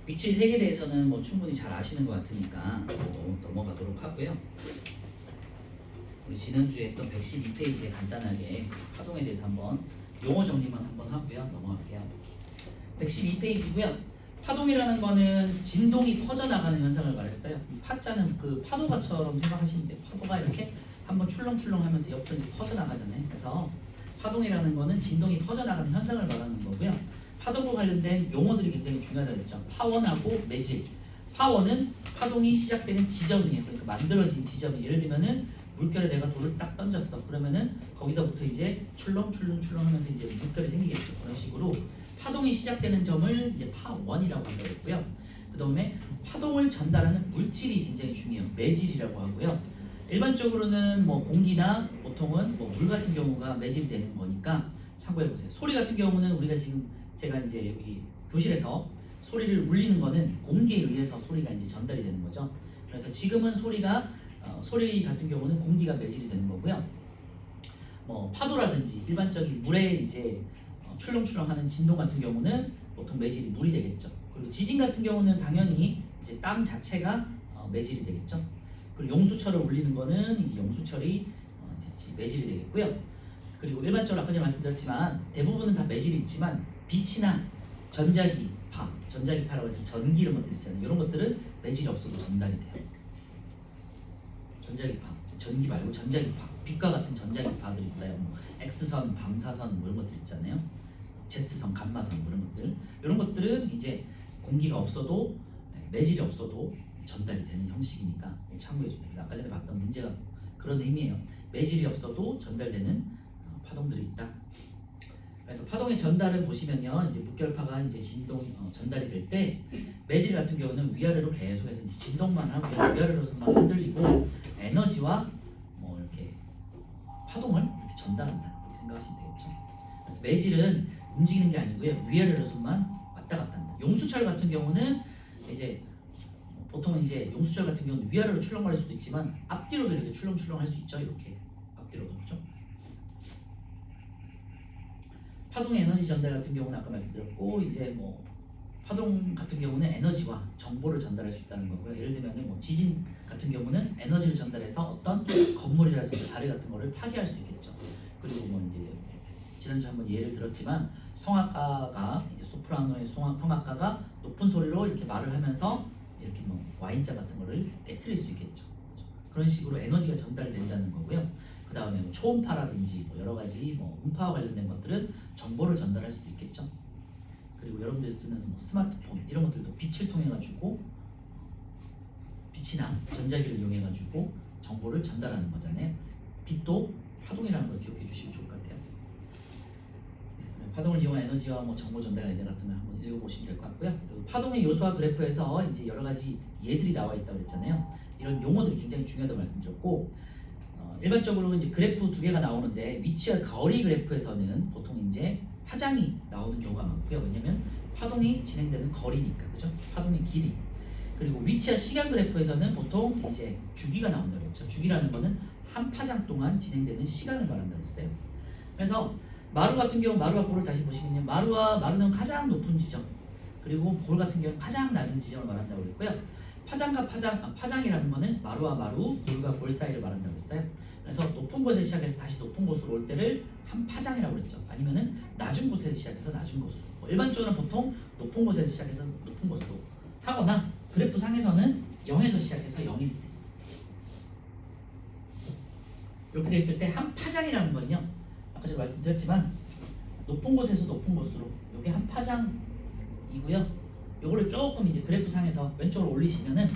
빛의 색에 대해서는 뭐 충분히 잘 아시는 것 같으니까 넘어가도록 하고요. 우리 지난주에 했던 112페이지에 간단하게 파동에 대해서 한번 용어 정리만 한번 하고요. 넘어갈게요. 112페이지고요. 파동이라는 거는 진동이 퍼져나가는 현상을 말했어요. 파자는 그 파도가처럼 생각하시면 돼요. 파도가 이렇게 한번 출렁출렁 하면서 옆으로 이제 퍼져나가잖아요. 그래서 파동이라는 거는 진동이 퍼져나가는 현상을 말하는 거고요. 파동과 관련된 용어들이 굉장히 중요하다고 했죠. 파원하고 매질. 파원은 파동이 시작되는 지점이에요. 그러니까 만들어진 지점이, 예를 들면은 물결에 내가 돌을 딱 던졌어. 그러면은 거기서부터 이제 출렁출렁출렁 하면서 이제 물결이 생기겠죠. 그런 식으로 파동이 시작되는 점을 이제 파원이라고 한다고 했고요. 그 다음에 파동을 전달하는 물질이 굉장히 중요해요. 매질이라고 하고요. 일반적으로는 뭐 공기나 보통은 뭐 물 같은 경우가 매질이 되는 거니까 참고해 보세요. 소리 같은 경우는 우리가 지금 제가 이제 여기 교실에서 소리를 울리는 거는 공기에 의해서 소리가 이제 전달이 되는 거죠. 그래서 지금은 소리가 소리 같은 경우는 공기가 매질이 되는 거고요. 뭐 파도라든지 일반적인 물에 이제 출렁출렁하는 진동 같은 경우는 보통 매질이 물이 되겠죠. 그리고 지진 같은 경우는 당연히 이제 땅 자체가 매질이 되겠죠. 그리고 용수철을 울리는 거는 이제 용수철이 이제 매질이 되겠고요. 그리고 일반적으로 아까 전에 말씀드렸지만 대부분은 다 매질이 있지만 빛이나 전자기파, 전자기파라고 해서 전기 이런 것들 있잖아요. 이런 것들은 매질이 없어도 전달이 돼요. 전자기파, 전기 말고 전자기파, 빛과 같은 전자기파들이 있어요. 뭐 X선, 방사선 뭐 이런 것들 있잖아요. Z선, 감마선 뭐 이런 것들. 이런 것들은 이제 공기가 없어도 매질이 없어도 전달이 되는 형식이니까 참고해 주세요. 아까 전에 봤던 문제가 그런 의미예요. 매질이 없어도 전달되는 파동들이 있다. 그래서 파동의 전달을 보시면요, 이제 물결파가 이제 진동 전달이 될 때 매질 같은 경우는 위아래로 계속해서 이제 진동만 하고요, 위아래로서만 흔들리고 에너지와 뭐 이렇게 파동을 이렇게 전달한다 이렇게 생각하시면 되겠죠. 그래서 매질은 움직이는 게 아니고요, 위아래로서만 왔다 갔다 한다. 용수철 같은 경우는 이제 보통은 이제 용수철 같은 경우는 위아래로 출렁거릴 수도 있지만 앞뒤로도 이렇게 출렁출렁할 수 있죠. 이렇게 앞뒤로도 그렇죠. 파동의 에너지 전달 같은 경우는 아까 말씀드렸고, 이제 뭐 파동 같은 경우는 에너지와 정보를 전달할 수 있다는 거고요. 예를 들면 뭐 지진 같은 경우는 에너지를 전달해서 어떤 건물이라든지 다리 같은 거를 파괴할 수 있겠죠. 그리고 뭐 이제 지난주에 한번 예를 들었지만 성악가가 이제 소프라노의 성악가가 높은 소리로 이렇게 말을 하면서 이렇게 뭐 와인잔 같은 거를 깨트릴 수 있겠죠. 그런 식으로 에너지가 전달된다는 거고요. 그 다음에 뭐 초음파라든지 뭐 여러 가지 뭐 음파와 관련된 것들은 정보를 전달할 수도 있겠죠. 그리고 여러분들이 쓰는 뭐 스마트폰 이런 것들도 빛을 통해 가지고 빛이나 전자기를 이용해 가지고 정보를 전달하는 거잖아요. 빛도 파동이라는 걸 기억해 주시면 좋을 것 같아요. 네, 파동을 이용한 에너지와 뭐 정보 전달 아이디어 같은 거 한번 읽어보시면 될 것 같고요. 그리고 파동의 요소와 그래프에서 이제 여러 가지 예들이 나와 있다고 했잖아요. 이런 용어들이 굉장히 중요하다고 말씀드렸고, 일반적으로 이제 그래프 두 개가 나오는데 위치와 거리 그래프에서는 보통 이제 파장이 나오는 경우가 많고요. 왜냐면 파동이 진행되는 거리니까, 그죠? 파동의 길이. 그리고 위치와 시간 그래프에서는 보통 이제 주기가 나온다고 했죠. 주기라는 거는 한 파장 동안 진행되는 시간을 말한다고 했어요. 그래서 마루 같은 경우 마루와 볼을 다시 보시면요, 마루는 가장 높은 지점, 그리고 볼 같은 경우는 가장 낮은 지점을 말한다고 했고요. 파장과 파장이라는 거는 마루와 마루, 볼과 볼 사이를 말한다고 했어요. 그래서 높은 곳에서 시작해서 다시 높은 곳으로 올 때를 한 파장이라고 그랬죠. 아니면은 낮은 곳에서 시작해서 낮은 곳으로. 일반적으로 보통 높은 곳에서 시작해서 높은 곳으로 하거나 그래프 상에서는 0에서 시작해서 0이 이렇게 돼 있을 때 한 파장이라는 건요, 아까 제가 말씀드렸지만 높은 곳에서 높은 곳으로 이게 한 파장이고요. 요거를 조금 이제 그래프 상에서 왼쪽으로 올리시면은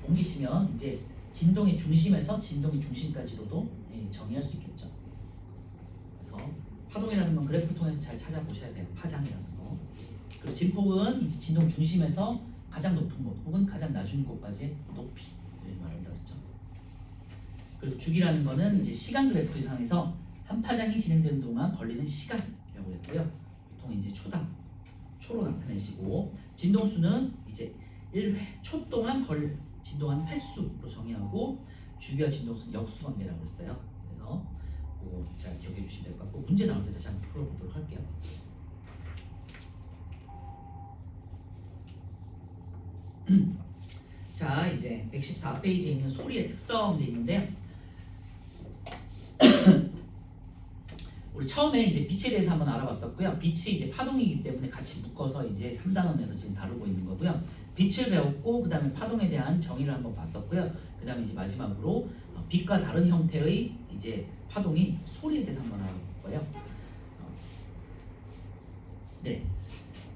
옮기시면 이제 진동의 중심에서 진동의 중심까지로도 정의할 수 있겠죠. 그래서 파동이라는 건 그래프를 통해서 잘 찾아보셔야 돼요. 파장이라는 거. 그리고 진폭은 이제 진동 중심에서 가장 높은 곳 혹은 가장 낮은 곳까지의 높이를 말한다 그랬죠. 그리고 주기라는 거는 이제 시간 그래프 상에서 한 파장이 진행되는 동안 걸리는 시간이라고 했고요. 보통 이제 초로 나타내시고, 진동수는 이제 1초 동안 진동하는 횟수로 정의하고, 주기와 진동수는 역수관계라고 했어요. 그래서 그거 잘 기억해 주시면 될 것 같고 문제 나올 때 다시 한번 풀어보도록 할게요. 자 이제 114페이지에 있는 소리의 특성도 있는데요. 우리 처음에 이제 빛에 대해서 한번 알아봤었고요. 빛이 이제 파동이기 때문에 같이 묶어서 이제 3단원에서 지금 다루고 있는 거고요. 빛을 배웠고 그 다음에 파동에 대한 정의를 한번 봤었고요. 그 다음에 이제 마지막으로 빛과 다른 형태의 이제 파동인 소리에 대해서 한번 알아볼 거예요. 네.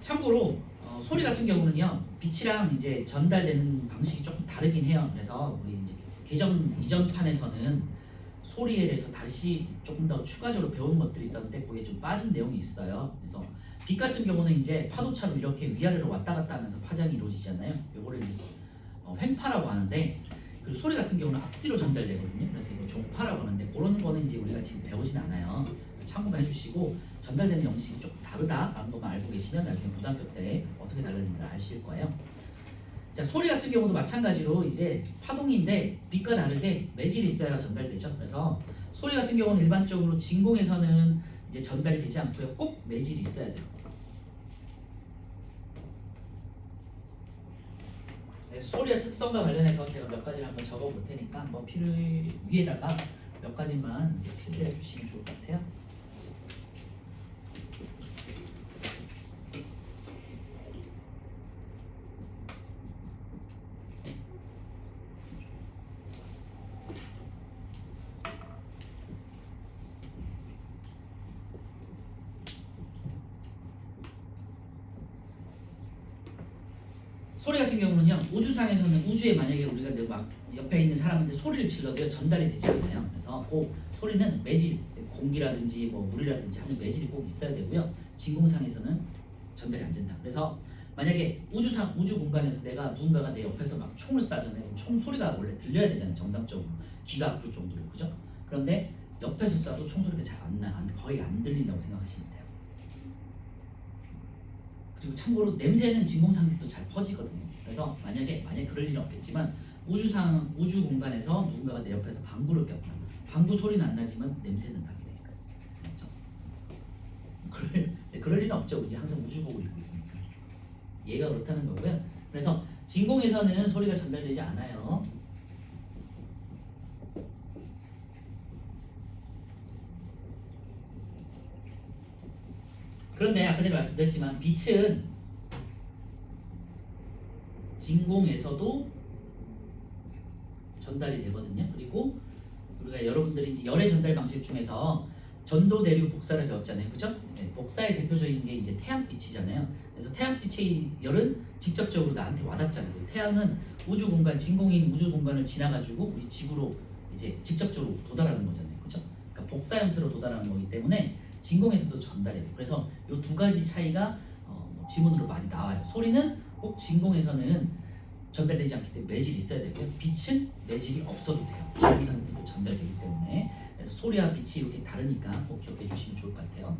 참고로 소리 같은 경우는요 빛이랑 이제 전달되는 방식이 조금 다르긴 해요. 그래서 우리 이제 개정 이전 판에서는 소리에 대해서 다시 조금 더 추가적으로 배운 것들이 있었는데 거기에 좀 빠진 내용이 있어요. 그래서 빛 같은 경우는 이제 파도처럼 이렇게 위아래로 왔다 갔다 하면서 파장이 이루어지잖아요. 요거를 이제 횡파라고 하는데 그리고 소리 같은 경우는 앞뒤로 전달되거든요. 그래서 이거 종파라고 하는데 그런 거는 이제 우리가 지금 배우진 않아요. 참고만 해주시고 전달되는 형식이 조금 다르다라는 것만 알고 계시면 나중에 고등학교 때 어떻게 다르는지 아실 거예요. 자 소리 같은 경우도 마찬가지로 이제 파동인데 빛과 다르게 매질이 있어야 전달되죠. 그래서 소리 같은 경우는 일반적으로 진공에서는 이제 전달이 되지 않고요. 꼭 매질이 있어야 돼요. 그래서 소리의 특성과 관련해서 제가 몇 가지를 한번 적어 볼 테니까 한번 위에다가 몇 가지만 이제 필기해 주시면 좋을 것 같아요. 소리 같은 경우는요 우주상에서는 우주에 만약에 우리가 막 옆에 있는 사람한테 소리를 질러도 전달이 되지 않아요. 그래서 그 소리는 매질, 공기라든지 뭐 물이라든지 하는 매질이 꼭 있어야 되고요. 진공상에서는 전달이 안 된다. 그래서 만약에 우주 공간에서 누군가가 내 옆에서 막 총을 쏴잖아요. 총 소리가 원래 들려야 되잖아요. 정상적으로 귀가 아플 정도로 그죠? 그런데 옆에서 쏴도 총 소리가 거의 안 들린다고 생각하시면 돼요. 그리고 참고로 냄새는 진공 상태도 잘 퍼지거든요. 그래서 만약에 그럴 일은 없겠지만 우주 공간에서 누군가가 내 옆에서 방구를 꼈다. 방구 소리는 안 나지만 냄새는 나게 돼 있어요. 그렇죠? 그럴 일은 없죠. 이제 항상 우주복을 입고 있으니까. 얘가 그렇다는 거고요. 그래서 진공에서는 소리가 전달되지 않아요. 그런데 아까 제가 말씀드렸지만 빛은 진공에서도 전달이 되거든요. 그리고 우리가 여러분들이 이제 열의 전달 방식 중에서 전도, 대류, 복사를 배웠잖아요. 그죠? 네, 복사의 대표적인 게 이제 태양빛이잖아요. 그래서 태양빛의 열은 직접적으로 나한테 와닿잖아요. 태양은 우주 공간, 진공인 우주 공간을 지나가지고 우리 지구로 이제 직접적으로 도달하는 거잖아요. 그죠? 그러니까 복사 형태로 도달하는 거기 때문에 진공에서도 전달해요. 그래서 이 두 가지 차이가 지문으로 많이 나와요. 소리는 꼭 진공에서는 전달되지 않기 때문에 매질이 있어야 되고요. 빛은 매질이 없어도 돼요. 진공상태로 전달되기 때문에. 그래서 소리와 빛이 이렇게 다르니까 꼭 기억해 주시면 좋을 것 같아요.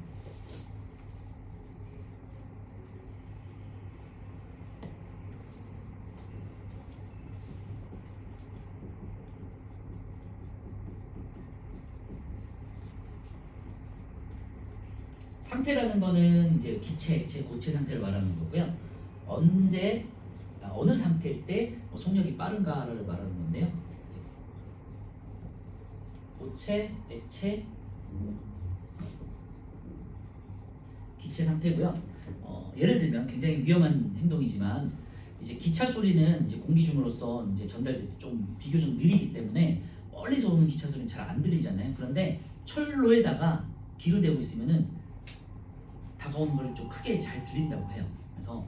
상태라는 거는 이제 기체, 액체, 고체 상태를 말하는 거고요. 어느 상태일 때 속력이 빠른가를 말하는 건데요. 고체, 액체, 기체 상태고요. 예를 들면 굉장히 위험한 행동이지만 이제 기차 소리는 이제 공기 중으로서 이제 전달될 때 좀 비교적 느리기 때문에 멀리서 오는 기차 소리는 잘 안 들리잖아요. 그런데 철로에다가 귀를 대고 있으면은 다가오는 걸 좀 크게 잘 들린다고 해요. 그래서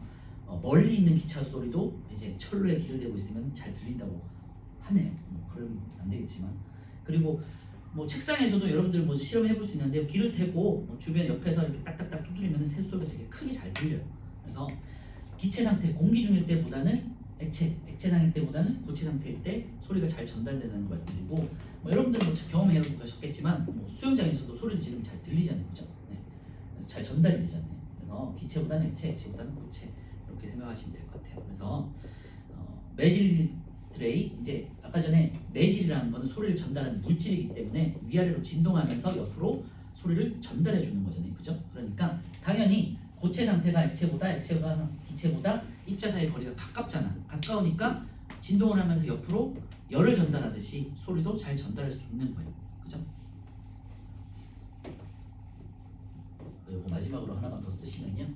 멀리 있는 기차 소리도 이제 철로에 귀를 대고 있으면 잘 들린다고 하네요. 그러면 안 되겠지만 그리고 뭐 책상에서도 여러분들 뭐 실험해 볼 수 있는데 귀를 대고 주변 옆에서 이렇게 딱딱딱 두드리면 새 소리가 되게 크게 잘 들려요. 그래서 기체 상태, 공기 중일 때보다는 액체 상일 때보다는 고체 상태일 때 소리가 잘 전달되는 걸 말씀드리고 뭐 여러분들 뭐 경험해 보셨겠지만 뭐 수영장에서도 소리를 지르면 잘 들리잖아요, 그렇죠? 네. 그래서 잘 전달이 되잖아요. 그래서 기체보다는 액체보다는 고체 이렇게 생각하시면 될 것 같아요. 그래서 매질들의 이제 아까 전에 내질이라는 거는 소리를 전달하는 물질이기 때문에 위아래로 진동하면서 옆으로 소리를 전달해 주는 거잖아요. 그죠? 그러니까 당연히 고체 상태가 액체가 기체보다 입자 사이의 거리가 가깝잖아. 가까우니까 진동을 하면서 옆으로 열을 전달하듯이 소리도 잘 전달할 수 있는 거예요. 그죠? 이거 마지막으로 하나만 더 쓰시면요.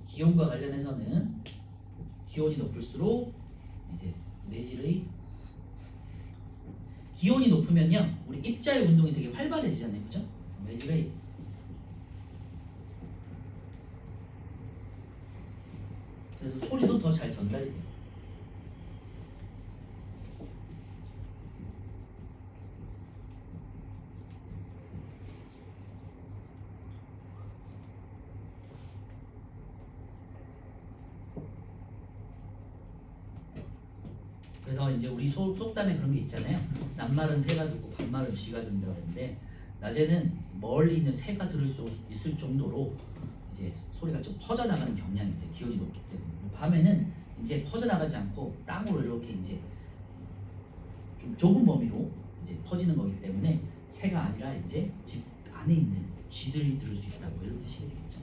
기온과 관련해서는 기온이 높을수록 이제 내질의 기온이 높으면요 우리 입자의 운동이 되게 활발해지잖아요. 그죠? 그래서 내질의 그래서 소리도 더 잘 전달이 돼요. 그래서 이제 우리 속담에 그런 게 있잖아요. 낮말은 새가 듣고 밤말은 쥐가 듣는다고 했는데 낮에는 멀리 있는 새가 들을 수 있을 정도로 이제 소리가 좀 퍼져나가는 경향이 있어요. 기온이 높기 때문에. 밤에는 이제 퍼져나가지 않고 땅으로 이렇게 이제 좀 좁은 범위로 이제 퍼지는 거기 때문에 새가 아니라 이제 집 안에 있는 쥐들이 들을 수 있다고 이런 뜻이 되겠죠.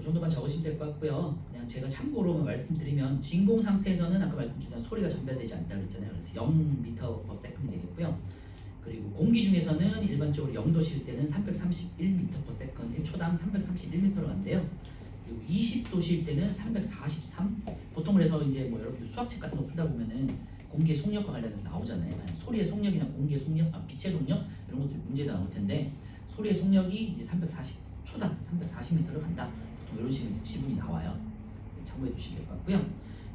이 정도만 적으시면 될 것 같고요. 그냥 제가 참고로 말씀드리면 진공 상태에서는 아까 말씀드린 소리가 전달되지 않다 그랬잖아요. 그래서 0m/s이 되겠고요. 그리고 공기 중에서는 일반적으로 0도실 때는 331m/s, 1초당 331m로 간대요. 그리고 20도실 때는 343. 보통 그래서 이제 뭐 여러분들 수학책 같은 거 풀다 보면은 공기의 속력과 관련해서 나오잖아요. 소리의 속력이나 공기의 속력, 빛의 속력 이런 것들이 문제가 나올 텐데 소리의 속력이 이제 초당 340m를 간다. 이런 식으로 지문이 나와요. 참고해 주시면 될 것 같고요.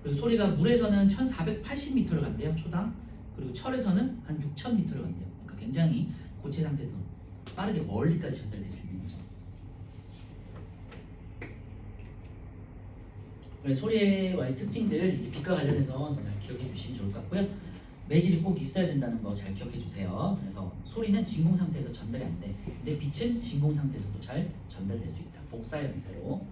그리고 소리가 물에서는 1480m를 간대요. 초당. 그리고 철에서는 한 6000m를 간대요. 그러니까 굉장히 고체 상태에서 빠르게 멀리까지 전달될 수 있는 거죠. 그래서 소리와의 특징들 이제 빛과 관련해서 잘 기억해 주시면 좋을 것 같고요. 매질이 꼭 있어야 된다는 거 잘 기억해 주세요. 그래서 소리는 진공 상태에서 전달이 안 돼. 근데 빛은 진공 상태에서도 잘 전달될 수 있다. 복사의 형태로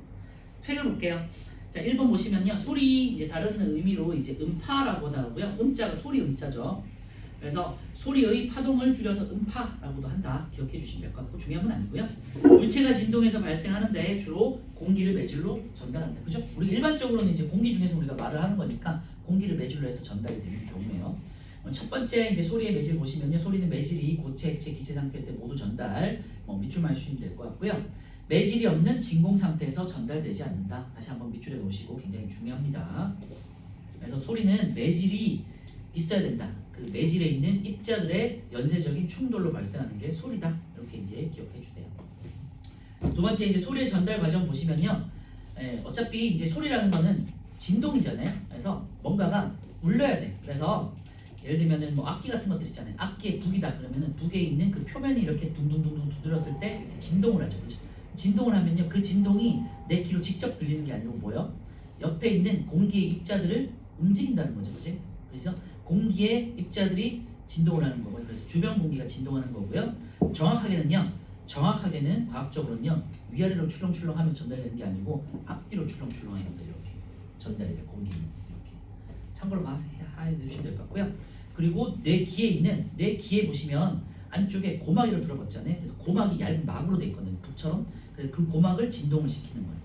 새겨놓을게요. 자, 1번 보시면요. 소리 이제 다른 의미로 이제 음파라고 나오고요. 음자가 소리 음자죠. 그래서 소리의 파동을 줄여서 음파라고도 한다. 기억해 주시면 될 것 같고 중요한 건 아니고요. 물체가 진동해서 발생하는데 주로 공기를 매질로 전달한다. 그죠? 우리 일반적으로는 이제 공기 중에서 우리가 말을 하는 거니까 공기를 매질로 해서 전달이 되는 경우예요. 첫 번째 이제 소리의 매질 보시면요. 소리는 매질이 고체, 액체, 기체 상태 때 모두 전달, 밑줄만 해주시면 될 것 같고요. 매질이 없는 진공 상태에서 전달되지 않는다. 다시 한번 밑줄에 놓으시고 굉장히 중요합니다. 그래서 소리는 매질이 있어야 된다. 그 매질에 있는 입자들의 연쇄적인 충돌로 발생하는 게 소리다. 이렇게 이제 기억해 주세요. 두 번째 이제 소리의 전달 과정 보시면요. 어차피 이제 소리라는 거는 진동이잖아요. 그래서 뭔가가 울려야 돼. 그래서 예를 들면은 뭐 악기 같은 것들 있잖아요. 악기의 북이다 그러면은 북에 있는 그 표면이 이렇게 둥둥둥둥 두드렸을 때 이렇게 진동을 하죠. 그렇죠? 진동을 하면요. 그 진동이 내 귀로 직접 들리는 게 아니고 뭐요? 옆에 있는 공기의 입자들을 움직인다는 거죠. 그죠? 그래서 공기의 입자들이 진동을 하는 거고요. 그래서 주변 공기가 진동하는 거고요. 정확하게는 과학적으로는요. 위아래로 출렁출렁하면서 전달되는 게 아니고 앞뒤로 출렁출렁하면서 이렇게 전달이 돼요. 공기는 이렇게. 참고로 해주시면 될 것 같고요. 그리고 내 귀에 보시면 안쪽에 고막이라고 들어봤잖아요. 그래서 고막이 얇은 막으로 돼 있거든요. 북처럼. 그래서 그 고막을 진동을 시키는 거예요.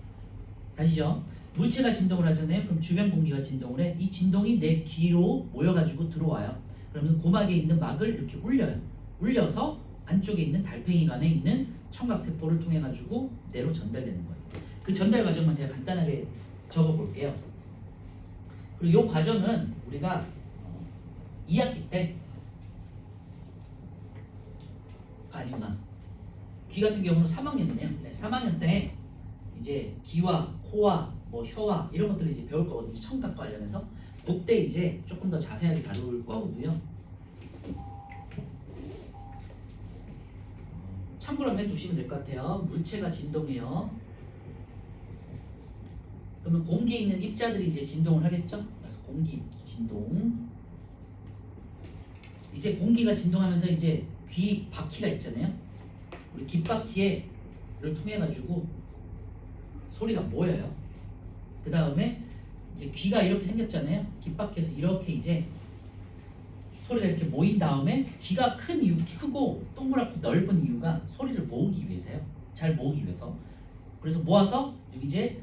다시죠. 물체가 진동을 하잖아요. 그럼 주변 공기가 진동을 해. 이 진동이 내 귀로 모여가지고 들어와요. 그러면 고막에 있는 막을 이렇게 울려요. 울려서 안쪽에 있는 달팽이관에 있는 청각세포를 통해 가지고 뇌로 전달되는 거예요. 그 전달 과정만 제가 간단하게 적어볼게요. 그리고 이 과정은 우리가 2학기 때 아니구나. 귀 같은 경우는 3학년이네요. 네, 3학년 때 이제 귀와 코와 뭐 혀와 이런 것들을 이제 배울 거거든요. 청각 관련해서. 그때 이제 조금 더 자세하게 다룰 거거든요. 참고로 해두시면 될 것 같아요. 물체가 진동해요. 그러면 공기에 있는 입자들이 이제 진동을 하겠죠? 그래서 공기 진동. 이제 공기가 진동하면서 이제 귀 바퀴가 있잖아요. 우리 귓바퀴를 통해 가지고 소리가 모여요. 그 다음에 이제 귀가 이렇게 생겼잖아요. 귀 밖에서 이렇게 이제 소리가 이렇게 모인 다음에 귀가 큰 이유, 크고 동그랗고 넓은 이유가 소리를 모으기 위해서요. 잘 모으기 위해서. 그래서 모아서 여기 이제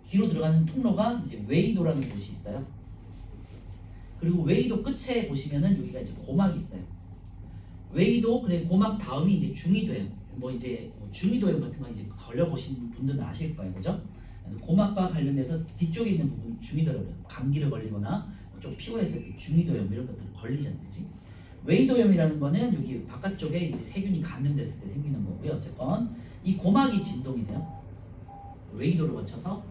귀로 들어가는 통로가 이제 웨이도라는 곳이 있어요. 그리고 웨이도 끝에 보시면은 여기가 이제 고막이 있어요. 웨이도 그래 고막 다음이 이제 중이도예요. 뭐 이제 중이도염 같은 거 이제 걸려보신 분들은 아실 거예요, 그죠? 그래서 고막과 관련돼서 뒤쪽에 있는 부분 중이도염, 감기를 걸리거나 좀 피곤했을 때 중이도염 이런 것들 걸리잖아요, 그렇지? 웨이도염이라는 거는 여기 바깥쪽에 이제 세균이 감염됐을 때 생기는 거고요. 어쨌건 이 고막이 진동이 돼요. 웨이도를 거쳐서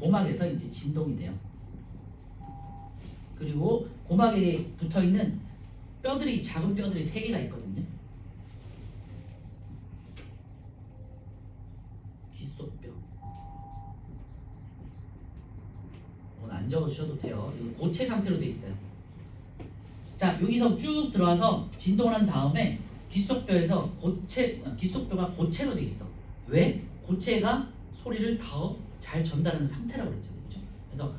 고막에서 이제 진동이 돼요. 그리고 고막에 붙어 있는 뼈들이 작은 뼈들이 3개가 있거든요. 귓속뼈. 오늘 안 적어주셔도 돼요. 이거 고체 상태로 돼 있어요. 자, 여기서 쭉 들어와서 진동을 한 다음에 귓속뼈에서 귓속뼈가 고체로 돼 있어. 왜? 고체가 소리를 더 잘 전달하는 상태라고 그랬잖아요. 그죠? 그래서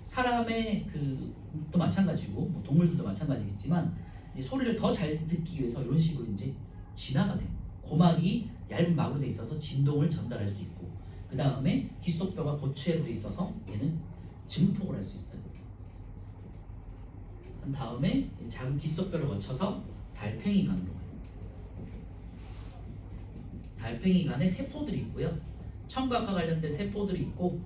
사람의 또 마찬가지고 뭐 동물들도 마찬가지겠지만 이제 소리를 더 잘 듣기 위해서 이런 식으로 이제 진화가 돼. 고막이 얇은 막으로 돼 있어서 진동을 전달할 수 있고 그 다음에 귓속뼈가 고체로 돼 있어서 얘는 증폭을 할 수 있어요. 그 다음에 작은 귓속뼈를 거쳐서 달팽이관으로 가요. 달팽이관에 세포들이 있고요. 청각과 관련된 세포들이 있고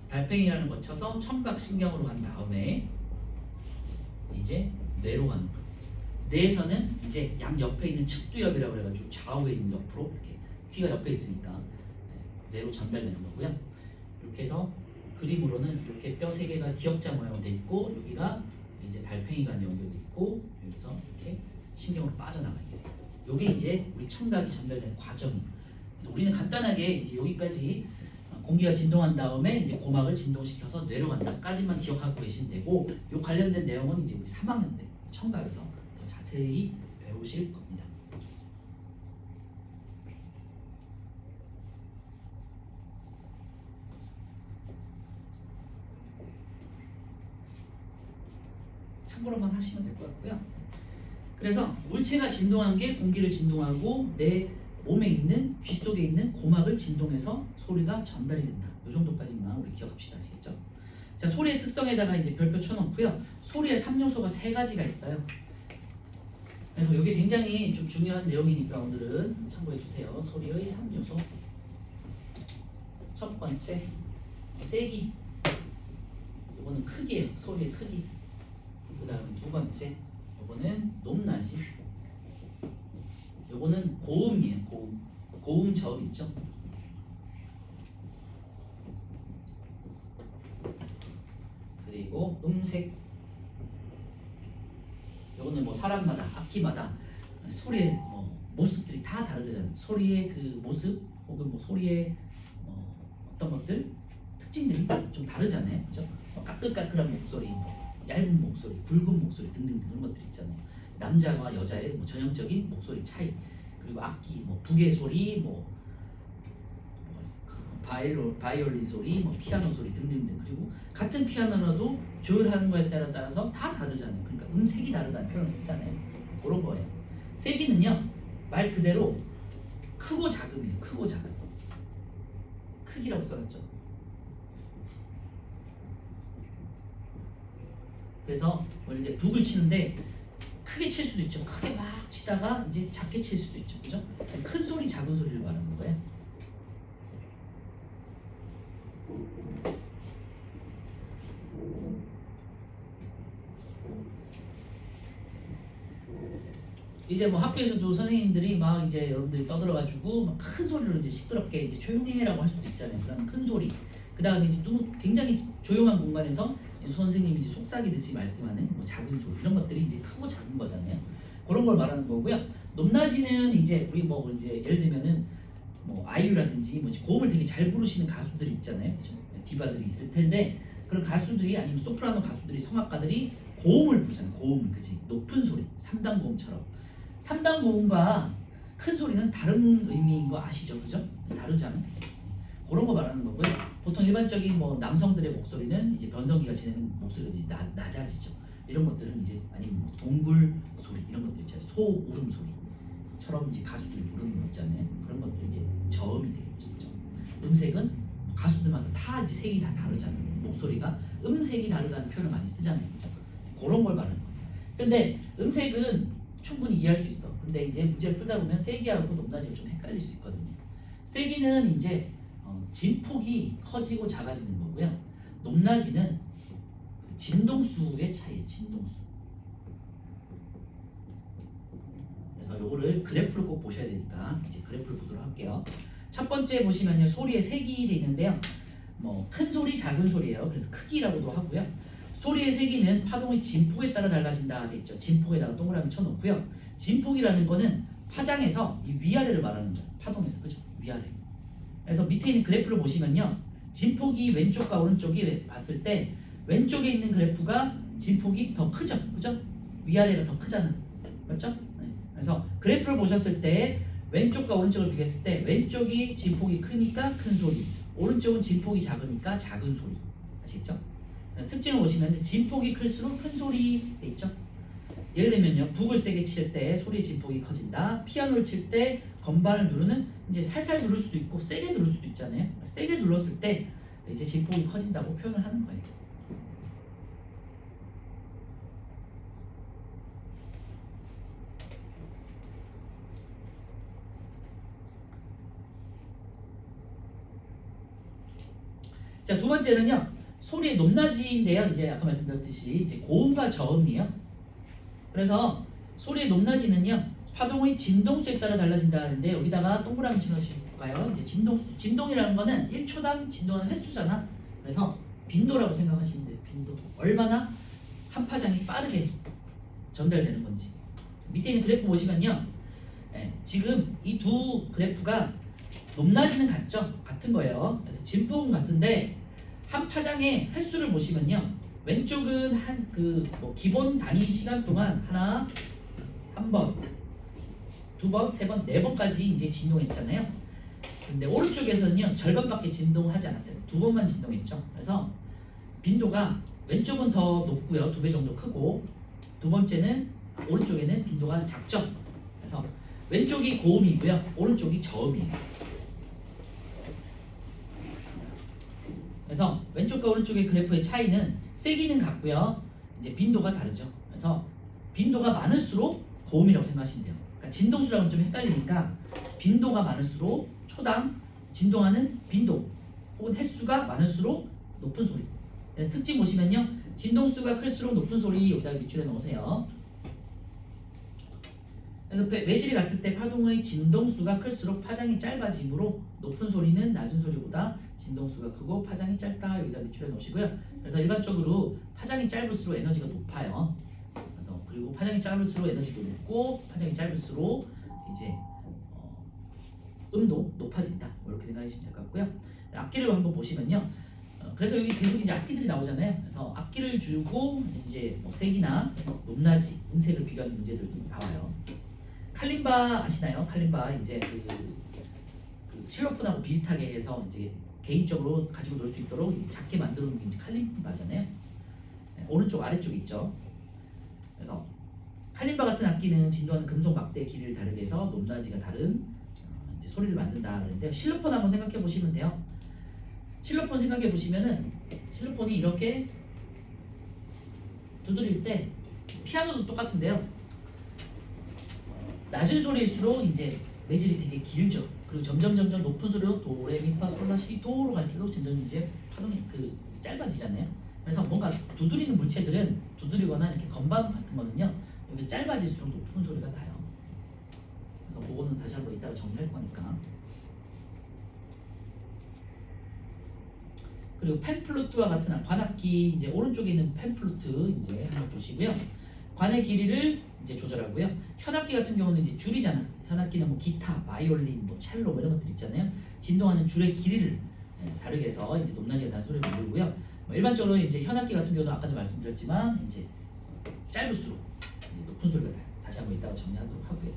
달팽이관을 거쳐서 청각신경으로 간 다음에 이제 뇌로 가는 거예요. 뇌에서는 이제 양 옆에 있는 측두엽이라고 해가지고 좌우에 있는 옆으로 이렇게 귀가 옆에 있으니까 뇌로 전달되는 거고요. 이렇게 해서 그림으로는 이렇게 뼈 3개가 기역자 모양으로 돼 있고 여기가 이제 달팽이관이 연결돼 있고 여기서 이렇게 신경으로 빠져나가게 돼요. 이게 이제 우리 청각이 전달되는 과정이에요. 우리는 간단하게 이제 여기까지 공기가 진동한 다음에 이제 고막을 진동시켜서 뇌로 간다까지만 기억하고 계시면 되고 이 관련된 내용은 이제 우리 3학년 때 청각에서 더 자세히 배우실 겁니다. 참고로만 하시면 될 것 같고요. 그래서 물체가 진동한 게 공기를 진동하고 내 몸에 있는 귀 속에 있는 고막을 진동해서 소리가 전달이 된다. 이 정도까지만 우리 기억합시다. 아시겠죠? 자, 소리의 특성에다가 이제 별표 쳐놓고요. 소리의 3요소가 3가지가 있어요. 그래서 이게 굉장히 좀 중요한 내용이니까 오늘은 참고해 주세요. 소리의 3요소. 첫 번째, 세기. 이거는 크기예요. 소리의 크기. 그 다음에 두 번째, 이거는 높낮이. 요거는 고음이에요. 고음 저음 있죠. 그리고 음색. 요거는 뭐 사람마다 악기마다 소리의 모습들이 다 다르잖아요. 소리의 그 모습 혹은 뭐 소리의 어떤 것들 특징들이 좀 다르잖아요. 그죠? 까끌까끌한 목소리, 얇은 목소리, 굵은 목소리 등등 그런 것들 있잖아요. 남자와 여자의 뭐 전형적인 목소리 차이. 그리고 악기, 뭐 부계 소리, 뭐가 있을까? 바이올린 소리, 뭐 피아노 소리 등등등. 그리고 같은 피아노라도 조율하는 거에 따라서 다 다르잖아요. 그러니까 음색이 다르다는 표현을 쓰잖아요. 그런 거예요. 세기는요 말 그대로 크고 작음이에요. 크고 작음. 크기라고 써놨죠. 그래서 이제 북을 치는데 크게 칠 수도 있죠. 크게 막 치다가 이제 작게 칠 수도 있죠. 그죠? 큰 소리, 작은 소리를 말하는 거예요. 이제 뭐 학교에서도 선생님들이 막 이제 여러분들이 떠들어가지고 막 큰 소리로 이제 시끄럽게 이제 조용히 해라고 할 수도 있잖아요. 그런 큰 소리. 그 다음에 이제 또 굉장히 조용한 공간에서 선생님이 이제 속삭이듯이 말씀하는 뭐 작은 소리 이런 것들이 이제 크고 작은 거잖아요. 그런 걸 말하는 거고요. 높낮이는 이제 우리 뭐 이제 예를 들면은 뭐 아이유라든지 뭐 고음을 되게 잘 부르시는 가수들이 있잖아요. 그렇죠? 디바들이 있을 텐데 그런 가수들이 아니면 소프라노 가수들이 성악가들이 고음을 부르잖아요. 고음, 그치? 높은 소리, 3단 고음처럼. 3단 고음과 큰 소리는 다른 의미인 거 아시죠? 그죠? 다르잖아요. 그치? 그런 거 말하는 거고요. 보통 일반적인 뭐 남성들의 목소리는 이제 변성기가 지나면 목소리가 이제 낮아지죠. 이런 것들은 이제 아니면 뭐 동굴 소리 이런 것들 있잖아요. 소 울음 소리처럼 이제 가수들이 부르는 거 있잖아요. 그런 것들이 이제 저음이 되겠죠. 그죠? 음색은 가수들마다 다 이제 색이 다 다르잖아요. 목소리가 음색이 다르다는 표현을 많이 쓰잖아요. 그죠? 그런 걸 말하는 거예요. 근데 음색은 충분히 이해할 수 있어. 근데 이제 문제를 풀다 보면 세기하고 높낮이가 좀 헷갈릴 수 있거든요. 세기는 이제 진폭이 커지고 작아지는 거고요. 높낮이는 진동수의 차이예요. 진동수. 그래서 요거를 그래프를 꼭 보셔야 되니까 이제 그래프를 보도록 할게요. 첫 번째 보시면요. 소리의 색이 돼 있는데요. 뭐 큰 소리, 작은 소리예요. 그래서 크기라고도 하고요. 소리의 세기는 파동의 진폭에 따라 달라진다 됐죠. 진폭에다가 동그라미 쳐놓고요. 진폭이라는 거는 파장에서 이 위아래를 말하는 거예요. 파동에서 그죠? 위아래. 그래서 밑에 있는 그래프를 보시면요. 진폭이 왼쪽과 오른쪽이 봤을 때 왼쪽에 있는 그래프가 진폭이 더 크죠. 그죠? 위아래가 더 크잖아. 맞죠? 네. 그래서 그래프를 보셨을 때 왼쪽과 오른쪽을 비교했을 때 왼쪽이 진폭이 크니까 큰 소리, 오른쪽은 진폭이 작으니까 작은 소리. 아시겠죠? 그래서 특징을 보시면 진폭이 클수록 큰 소리 돼 있죠? 예를 들면요. 북을 세게 칠 때 소리의 진폭이 커진다. 피아노를 칠 때 건반을 누르는 이제 살살 누를 수도 있고 세게 누를 수도 있잖아요. 세게 눌렀을 때 이제 진폭이 커진다고 표현을 하는 거예요. 자, 두 번째는요. 소리의 높낮이인데요. 이제 아까 말씀드렸듯이 이제 고음과 저음이에요. 그래서 소리의 높낮이는요. 파동의 진동수에 따라 달라진다 하는데 여기다가 동그라미 쳐놓으실까요? 이제 진동수. 진동이라는 거는 1초당 진동하는 횟수잖아. 그래서 빈도라고 생각하시면 돼요. 빈도. 얼마나 한 파장이 빠르게 전달되는 건지. 밑에 있는 그래프 보시면요. 지금 이 두 그래프가 높낮이는 같죠? 같은 거예요. 그래서 진폭은 같은데 한 파장의 횟수를 보시면요. 왼쪽은 한 뭐 기본 단위 시간 동안 하나, 한 번, 두 번, 세 번, 네 번까지 이제 진동했잖아요. 근데 오른쪽에서는요 절반밖에 진동하지 않았어요. 두 번만 진동했죠. 그래서 빈도가 왼쪽은 더 높고요, 2배 정도 크고 두 번째는 오른쪽에는 빈도가 작죠. 그래서 왼쪽이 고음이고요, 오른쪽이 저음이에요. 그래서 왼쪽과 오른쪽의 그래프의 차이는 세기는 같고요, 이제 빈도가 다르죠. 그래서 빈도가 많을수록 고음이라고 생각하시면 돼요. 그러니까 진동수랑은 좀 헷갈리니까 빈도가 많을수록 초당 진동하는 빈도 혹은 횟수가 많을수록 높은 소리. 특징 보시면요. 진동수가 클수록 높은 소리 여기다 밑줄에 넣으세요. 그래서 매질이 같을 때 파동의 진동수가 클수록 파장이 짧아지므로 높은 소리는 낮은 소리보다 진동수가 크고 파장이 짧다 여기다 밑줄에 놓으시고요. 그래서 일반적으로 파장이 짧을수록 에너지가 높아요. 그래서 그리고 파장이 짧을수록 에너지도 높고 파장이 짧을수록 이제 음도 높아진다. 이렇게 생각하시면 될 것 같고요. 악기를 한번 보시면요. 그래서 여기 계속 이제 악기들이 나오잖아요. 그래서 악기를 주고 이제 뭐 색이나 높낮이, 음색을 비교하는 문제들도 나와요. 칼림바 아시나요? 칼림바 이제 그 실로폰하고 비슷하게 해서 이제 개인적으로 가지고 놀 수 있도록 작게 만들어 놓은 게 이제 칼림바잖아요. 네, 오른쪽 아래쪽 있죠. 그래서 칼림바 같은 악기는 진동하는 금속 막대 길이를 다르게 해서 높낮이가 다른 이제 소리를 만든다 그랬는데 실로폰 한번 생각해 보시면 돼요. 실로폰 생각해 보시면은 실로폰이 이렇게 두드릴 때 피아노도 똑같은데요. 낮은 소리일수록 이제 매질이 되게 길죠. 그리고 점점 높은 소리로 도레미파솔라시 도로 갈수록 점점 이제 파동이 짧아지잖아요. 그래서 뭔가 두드리는 물체들은 두드리거나 이렇게 건반 같은 거는요, 여기 짧아질수록 높은 소리가 나요. 그래서 그거는 다시 한번 이따가 정리할 거니까. 그리고 펜플루트와 같은 관악기 이제 오른쪽에 있는 펜플루트 이제 한번 보시고요. 관의 길이를 이제 조절하고요. 현악기 같은 경우는 이제 줄이잖아. 현악기는 뭐 기타, 바이올린, 뭐 첼로 뭐 이런 것들 있잖아요. 진동하는 줄의 길이를 다르게 해서 이제 높낮이가 다른 소리를 만들고요. 뭐 일반적으로 이제 현악기 같은 경우도 아까도 말씀드렸지만 이제 짧을수록 높은 소리가 나요. 다시 한번 이따가 정리하도록 하고요.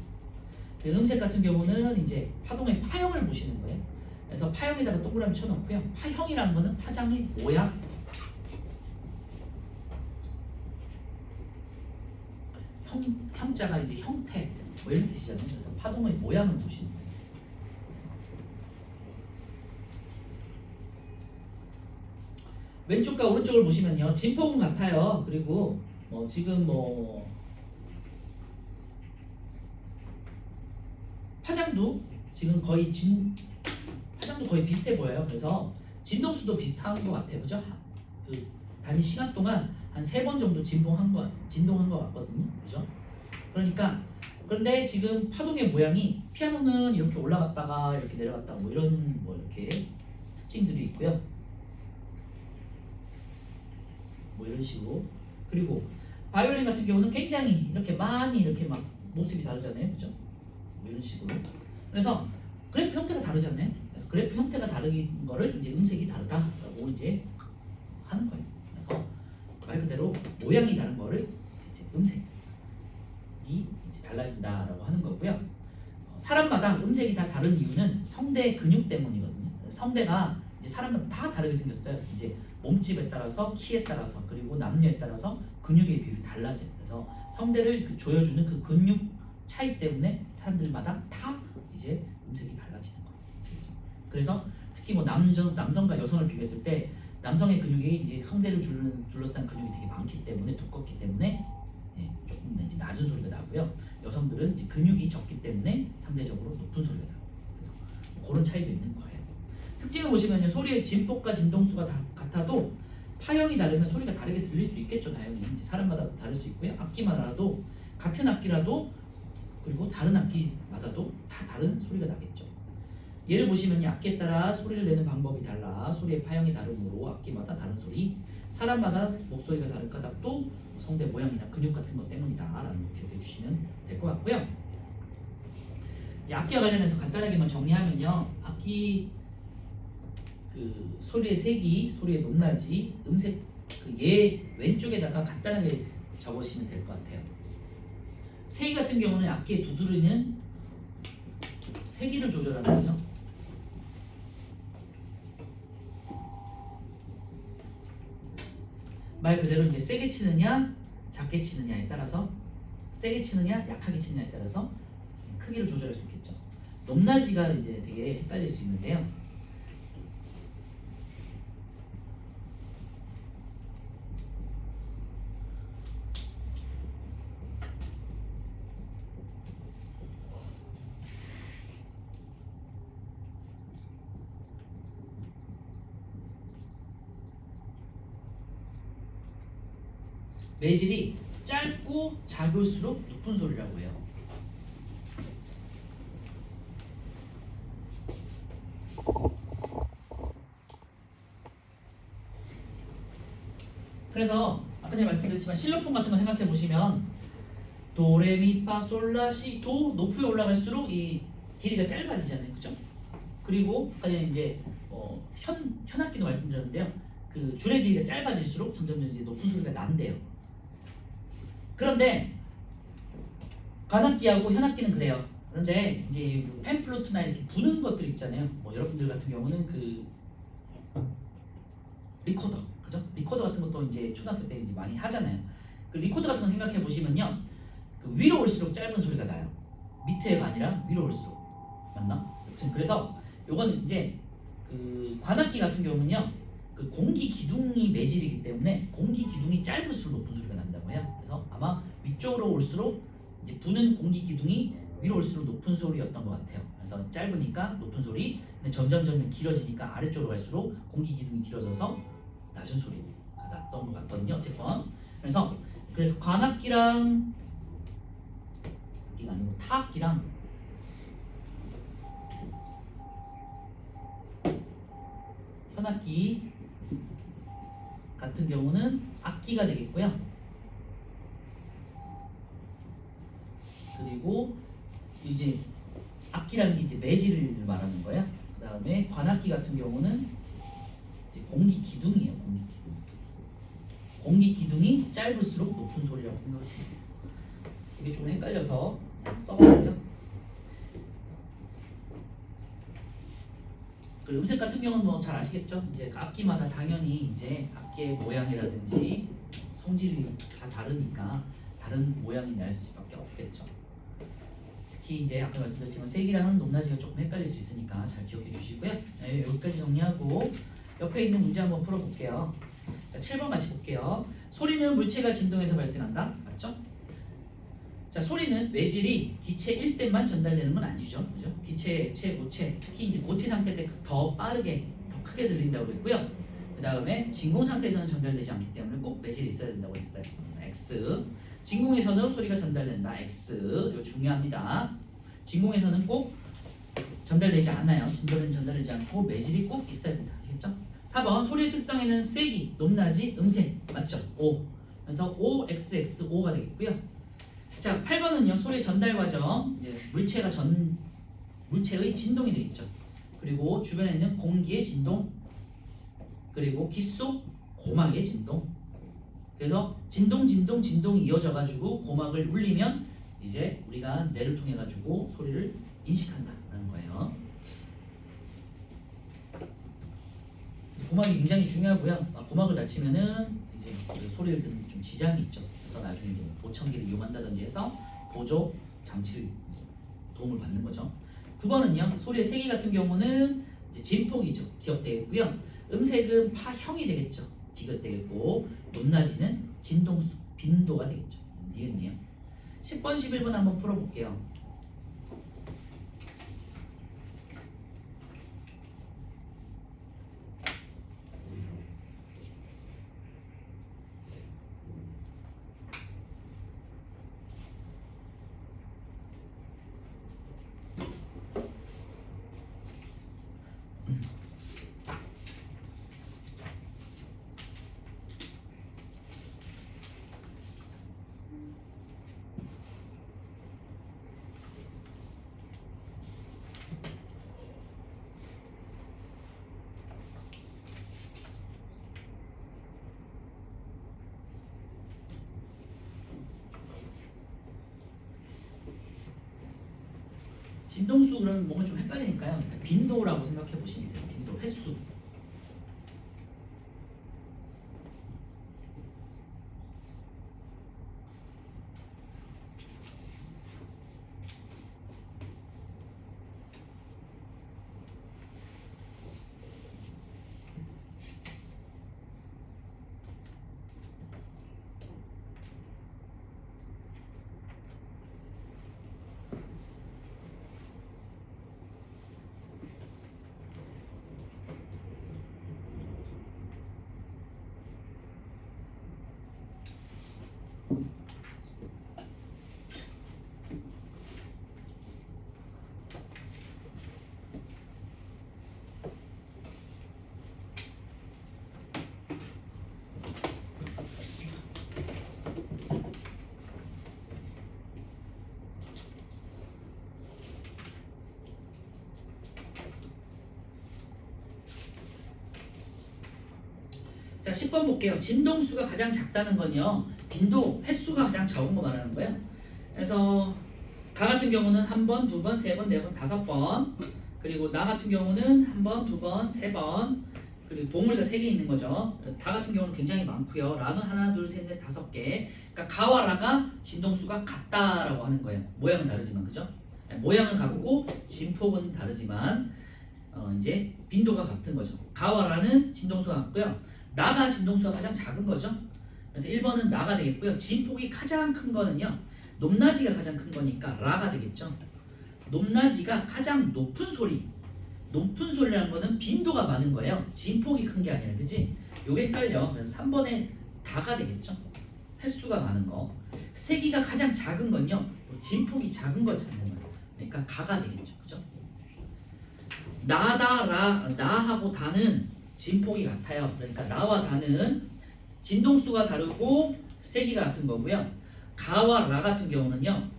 음색 같은 경우는 이제 파동의 파형을 보시는 거예요. 그래서 파형에다가 동그라미 쳐놓고요. 파형이라는 거는 파장의 모양. 형자가 이제 형태 뭐 이런 뜻이잖아요. 그래서 파동의 모양을 보시는 거예요. 왼쪽과 오른쪽을 보시면요, 진폭은 같아요. 그리고 지금 파장도 지금 거의 파장도 거의 비슷해 보여요. 그래서 진동수도 비슷한 것 같아요, 그죠? 그 단위 시간 동안 한 3번 정도 진동한 것 같거든요, 그죠? 그런데 지금 파동의 모양이 피아노는 이렇게 올라갔다가 이렇게 내려갔다가 뭐 이런 이렇게 특징들이 있고요. 뭐 이런 식으로. 그리고 바이올린 같은 경우는 굉장히 이렇게 많이 이렇게 막 모습이 다르잖아요, 그죠? 뭐 이런 식으로. 그래서 그래프 형태가 다르잖아요. 그래서 그래프 형태가 다른 거를 이제 음색이 다르다라고 이제 하는 거예요. 그래서 말 그대로 모양이 다른 거를 이제 음색이 이제 달라진다라고 하는 거고요. 사람마다 음색이 다 다른 이유는 성대 근육 때문이거든요. 성대가 이제 사람마다 다 다르게 생겼어요. 이제 몸집에 따라서, 키에 따라서, 그리고 남녀에 따라서 근육의 비율이 달라져요. 그래서 성대를 조여주는 그 근육 차이 때문에 사람들마다 다 이제 음색이 달라지는 거예요. 그래서 특히 뭐 남성과 여성을 비교했을 때 남성의 근육이 이제 성대를 둘러싼 근육이 되게 많기 때문에, 두껍기 때문에 조금 이제 낮은 소리가 나고요. 여성들은 이제 근육이 적기 때문에 상대적으로 높은 소리가 나고, 그래서 그런 차이도 있는 거예요. 특징을 보시면요, 소리의 진폭과 진동수가 같아도 파형이 다르면 소리가 다르게 들릴 수 있겠죠. 당연히 이제 사람마다 다를 수 있고요. 악기마다도 같은 악기라도, 그리고 다른 악기마다도 다 다른 소리가 나겠죠. 예를 보시면 악기에 따라 소리를 내는 방법이 달라 소리의 파형이 다르므로 악기마다 다른 소리, 사람마다 목소리가 다른 까닭도 성대 모양이나 근육 같은 것 때문이다라는 거 기억해 주시면 될 것 같고요. 이제 악기와 관련해서 간단하게만 정리하면요, 악기 그 소리의 세기, 소리의 높낮이, 음색 얘 왼쪽에다가 간단하게 적으시면 될 것 같아요. 세기 같은 경우는 악기의 두드리는 세기를 조절하는 거죠. 말 그대로 이제 세게 치느냐 작게 치느냐에 따라서, 세게 치느냐 약하게 치느냐에 따라서 크기를 조절할 수 있겠죠. 높낮이가 이제 되게 헷갈릴 수 있는데요. 매질이 짧고 작을수록 높은 소리라고 해요. 그래서 아까 제가 말씀드렸지만 실로폰 같은 거 생각해 보시면 도레미파솔라시 도 높이 올라갈수록 이 길이가 짧아지잖아요, 그죠? 그리고 아까 전에 이제 현악기도 말씀드렸는데요, 그 줄의 길이가 짧아질수록 점점 이제 높은 소리가 난대요. 그런데 관악기하고 현악기는 그래요. 그런데 이제 그 펜플루트나 이렇게 부는 것들 있잖아요. 뭐 여러분들 같은 경우는 그 리코더, 그죠? 리코더 같은 것도 이제 초등학교 때 이제 많이 하잖아요. 그 리코더 같은 거 생각해 보시면요, 그 위로 올수록 짧은 소리가 나요. 밑에가 아니라 위로 올수록. 맞나? 그래서 요거는 이제 그 관악기 같은 경우는요, 그 공기 기둥이 매질이기 때문에 공기 기둥이 짧을수록 높은 소리가 난다고 해요. 그래서 아마 위쪽으로 올수록 이제 부는 공기 기둥이 위로 올수록 높은 소리였던 것 같아요. 그래서 짧으니까 높은 소리, 근데 점점 길어지니까 아래쪽으로 갈수록 공기 기둥이 길어져서 낮은 소리가 났던 것 같거든요. 어쨌건 그래서 관악기랑 악기가 아니고 타악기랑 현악기 같은 경우는 악기가 되겠고요. 그리고 이제 악기라는 게 이제 매질을 말하는 거야. 그 다음에 관악기 같은 경우는 이제 공기 기둥이에요. 공기 기둥이 짧을수록 높은 소리라고 생각하시면 돼요. 이게 좀 헷갈려서 그냥 써봤고요. 그리고 음색 같은 경우는 뭐 잘 아시겠죠? 이제 악기마다 당연히 이제 악기의 모양이라든지 성질이 다 다르니까 다른 모양이 날 수밖에 없겠죠. 특히 이제 아까 말씀드렸지만 색이랑은 높낮이가 조금 헷갈릴 수 있으니까 잘 기억해 주시고요. 네, 여기까지 정리하고 옆에 있는 문제 한번 풀어볼게요. 자, 7번 같이 볼게요. 소리는 물체가 진동해서 발생한다. 맞죠? 자, 소리는 외질이 기체 1대만 전달되는 건 아니죠. 그죠? 기체, 액체, 고체, 특히 이제 고체 상태 때 더 빠르게, 더 크게 들린다고 그랬고요. 그 다음에 진공 상태에서는 전달되지 않기 때문에 꼭 외질이 있어야 된다고 했어요. 그래서 X. 진공에서는 소리가 전달된다. X. 이거 중요합니다. 진공에서는 꼭 전달되지 않아요. 진동은 전달되지 않고 매질이 꼭 있어야 된다. 아시겠죠? 4번 소리의 특성에는 세기, 높낮이, 음색 맞죠? O. 그래서 O, X, X, O가 되겠고요. 자, 8번은요. 소리의 전달 과정. 이제 물체의 진동이 되겠죠. 그리고 주변에 있는 공기의 진동, 그리고 기 속 고막의 진동. 그래서 진동이 이어져 가지고 고막을 울리면 이제 우리가 뇌를 통해 가지고 소리를 인식한다라는 거예요. 고막이 굉장히 중요하고요. 고막을 다치면은 이제 소리를 듣는 좀 지장이 있죠. 그래서 나중에 이제 보청기를 이용한다든지 해서 보조 장치를 도움을 받는 거죠. 9번은요. 소리의 세기 같은 경우는 이제 진폭이죠. 기억되겠고요. 음색은 파형이 되겠죠. 디귿 되겠고 높낮이는 진동수, 빈도가 되겠죠. 니은이에요. 10번, 11번 한번 풀어볼게요. 진동수 그러면 뭔가 좀 헷갈리니까요. 빈도라고 생각해 보시면 돼요. 빈도, 횟수. 자, 10번 볼게요. 진동수가 가장 작다는 건요. 빈도, 횟수가 가장 적은 거 말하는 거예요. 그래서 가 같은 경우는 한 번, 두 번, 세 번, 네 번, 다섯 번. 그리고 나 같은 경우는 한 번, 두 번, 세 번. 그리고 봉우리가 세 개 있는 거죠. 다 같은 경우는 굉장히 많고요. 라는 하나, 둘, 셋, 넷, 다섯 개. 그러니까 가와 라가 진동수가 같다라고 하는 거예요. 모양은 다르지만 그죠? 모양은 같고 진폭은 다르지만 이제 빈도가 같은 거죠. 가와 라는 진동수가 같고요. 나가 진동수가 가장 작은 거죠. 그래서 1번은 나가 되겠고요. 진폭이 가장 큰 거는요. 높낮이가 가장 큰 거니까 라가 되겠죠. 높낮이가 가장 높은 소리. 높은 소리라는 거는 빈도가 많은 거예요. 진폭이 큰 게 아니라 그지? 요게 헷갈려. 그래서 3번에 다가 되겠죠. 횟수가 많은 거. 세기가 가장 작은 건요. 진폭이 작은 거 찾는 거예요. 그러니까 가가 되겠죠. 그죠? 나다, 라, 나하고 다는 진폭이 같아요. 그러니까 나와 다는 진동수가 다르고 세기가 같은 거고요. 가와 라 같은 경우는요.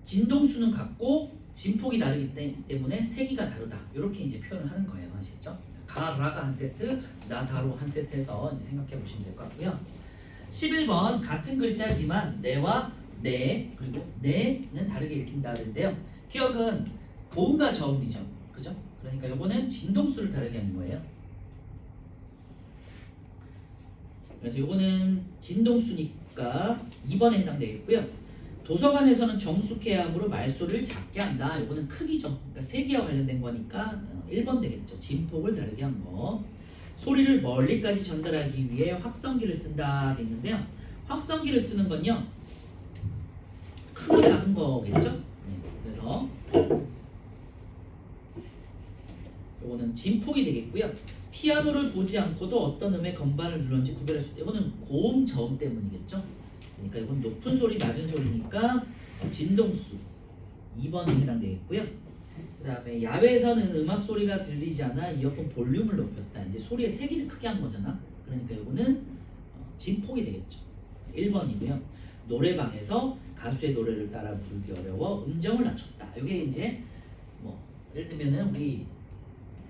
진동수는 같고 진폭이 다르기 때문에 세기가 다르다. 이렇게 이제 표현을 하는 거예요. 아시겠죠? 가, 라가 한 세트, 나, 다로 한 세트해서 이제 생각해 보시면 될 것 같고요. 11번 같은 글자지만 네와 네 그리고 네는 다르게 읽힌다 그랬는데요. 기억은 고음과 저음이죠. 그죠? 그러니까 요거는 진동수를 다르게 하는 거예요. 그래서 요거는 진동수니까 2번에 해당되겠고요. 도서관에서는 정숙해야 하므로 말소리를 작게 한다. 요거는 크기죠. 그러니까 세기와 관련된 거니까 1번 되겠죠. 진폭을 다르게 한 거. 소리를 멀리까지 전달하기 위해 확성기를 쓴다 돼 있는데요. 확성기를 쓰는 건요. 크고 작은 거겠죠. 네, 그래서 요거는 진폭이 되겠고요. 피아노를 보지 않고도 어떤 음의 건반을 누르는지 구별할 수 있다. 이거는 고음 저음 때문이겠죠. 그러니까 이건 높은 소리 낮은 소리니까 진동수 2번에 해당되겠고요. 그 다음에 야외에서는 음악 소리가 들리지 않아 이어폰 볼륨을 높였다. 이제 소리의 세기를 크게 한 거잖아. 그러니까 이거는 진폭이 되겠죠. 1번이고요. 노래방에서 가수의 노래를 따라 부르기 어려워 음정을 낮췄다. 이게 이제 뭐 예를 들면은 우리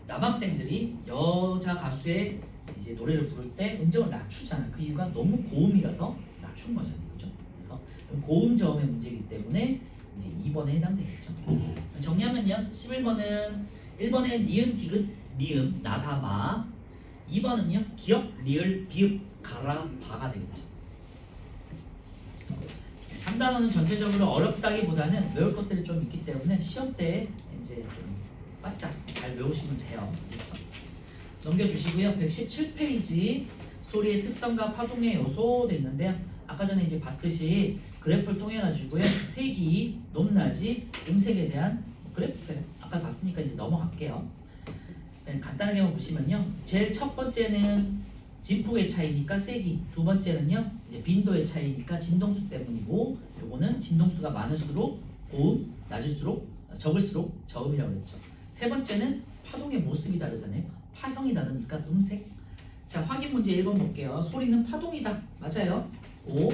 남학생들이 여자 가수의 이제 노래를 부를 때 음정을 낮추잖아요. 그 이유가 너무 고음이라서 낮춘 거잖아요. 그죠? 그래서 고음 저음의 문제이기 때문에 이제 2번에 해당되겠죠. 정리하면요. 11번은 1번에 니은, 디귿, 미음, 나다, 마. 2번은요. 기역, 리을, 비읍, 가라, 바가 되겠죠. 3단원은 전체적으로 어렵다기보다는 외울 것들이 좀 있기 때문에 시험 때 이제 좀 바짝 잘 외우시면 돼요. 그렇죠? 넘겨주시고요. 117페이지 소리의 특성과 파동의 요소 돼 있는데요. 아까 전에 이제 봤듯이 그래프를 통해 가지고요. 세기, 높낮이, 음색에 대한 그래프예요. 아까 봤으니까 이제 넘어갈게요. 간단하게만 보시면요. 제일 첫 번째는 진폭의 차이니까 세기, 두 번째는요. 이제 빈도의 차이니까 진동수 때문이고, 요거는 진동수가 많을수록 고음, 낮을수록 적을수록 저음이라고 그랬죠. 세 번째는 파동의 모습이 다르잖아요. 파형이 다르니까 음색. 자, 확인 문제 1번 볼게요. 소리는 파동이다. 맞아요. 5.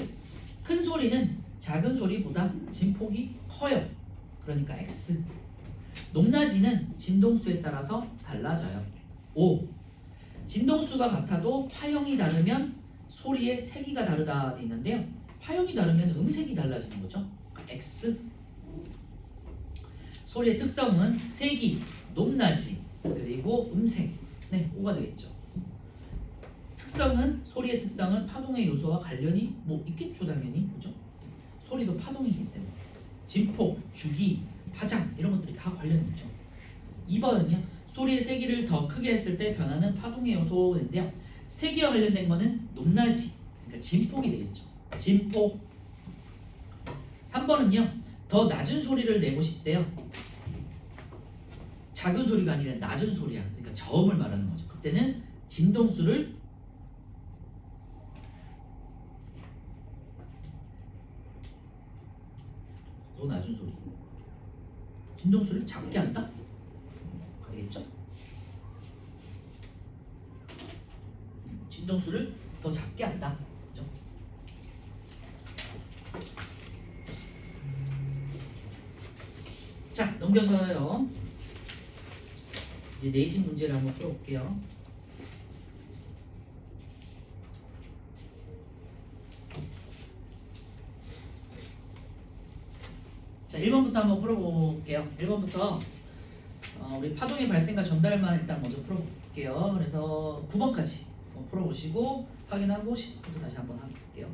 큰 소리는 작은 소리보다 진폭이 커요. 그러니까 X. 높낮이는 진동수에 따라서 달라져요. 5. 진동수가 같아도 파형이 다르면 소리의 세기가 다르다 돼 있는데요. 파형이 다르면 음색이 달라지는 거죠. X. 소리의 특성은 세기, 높낮이, 그리고 음색. 네, 5가 되겠죠. 특성은 소리의 특성은 파동의 요소와 관련이 뭐 있겠죠, 당연히. 그죠? 소리도 파동이기 때문에. 진폭, 주기, 파장 이런 것들이 다 관련이 있죠. 2번은요. 소리의 세기를 더 크게 했을 때 변하는 파동의 요소인데요. 세기와 관련된 거는 높낮이, 그러니까 진폭이 되겠죠. 진폭. 3번은요. 더 낮은 소리를 내고 싶대요. 작은 소리가 아니라 낮은 소리야. 그러니까 저음을 말하는 거죠. 그때는 진동수를 더 낮은 소리. 진동수를 작게 한다? 알겠죠? 진동수를 더 작게 한다. 그죠? 자, 넘겨서요. 이제 내신 문제를 한번 풀어볼게요. 자, 1번부터 한번 풀어볼게요. 1번부터 우리 파동의 발생과 전달만 일단 먼저 풀어볼게요. 그래서 9번까지 풀어보시고 확인하고 10부터 다시 한번 할게요.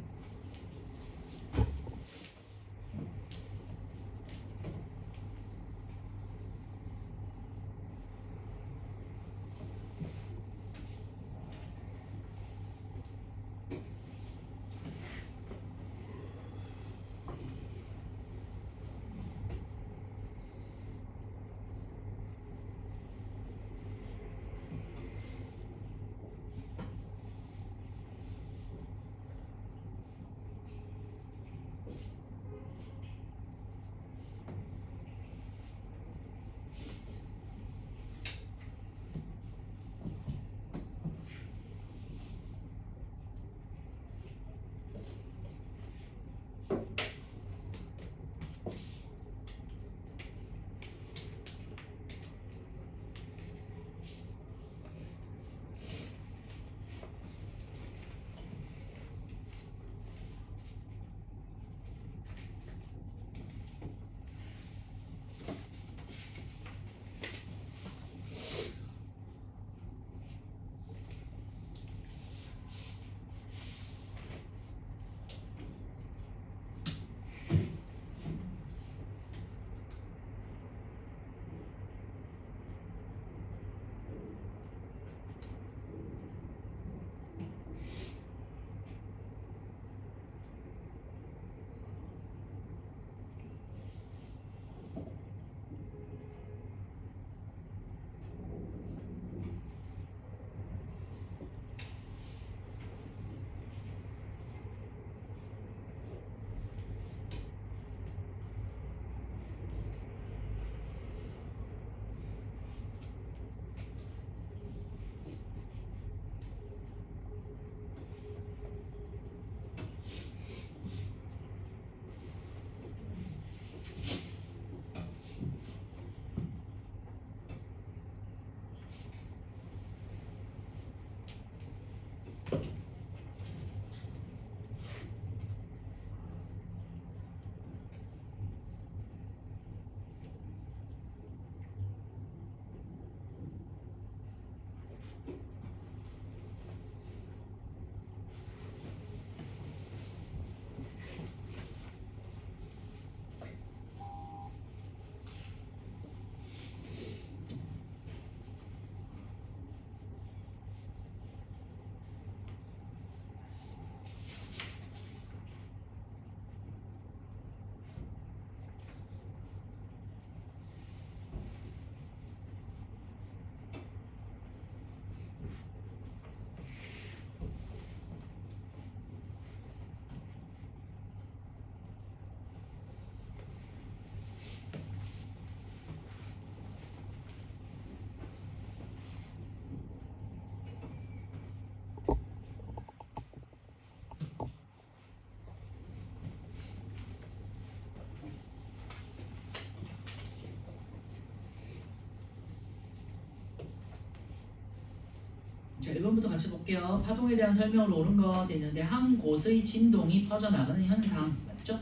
자, 1번부터 같이 볼게요. 파동에 대한 설명으로 옳은 것 있는데 한 곳의 진동이 퍼져나가는 현상 맞죠?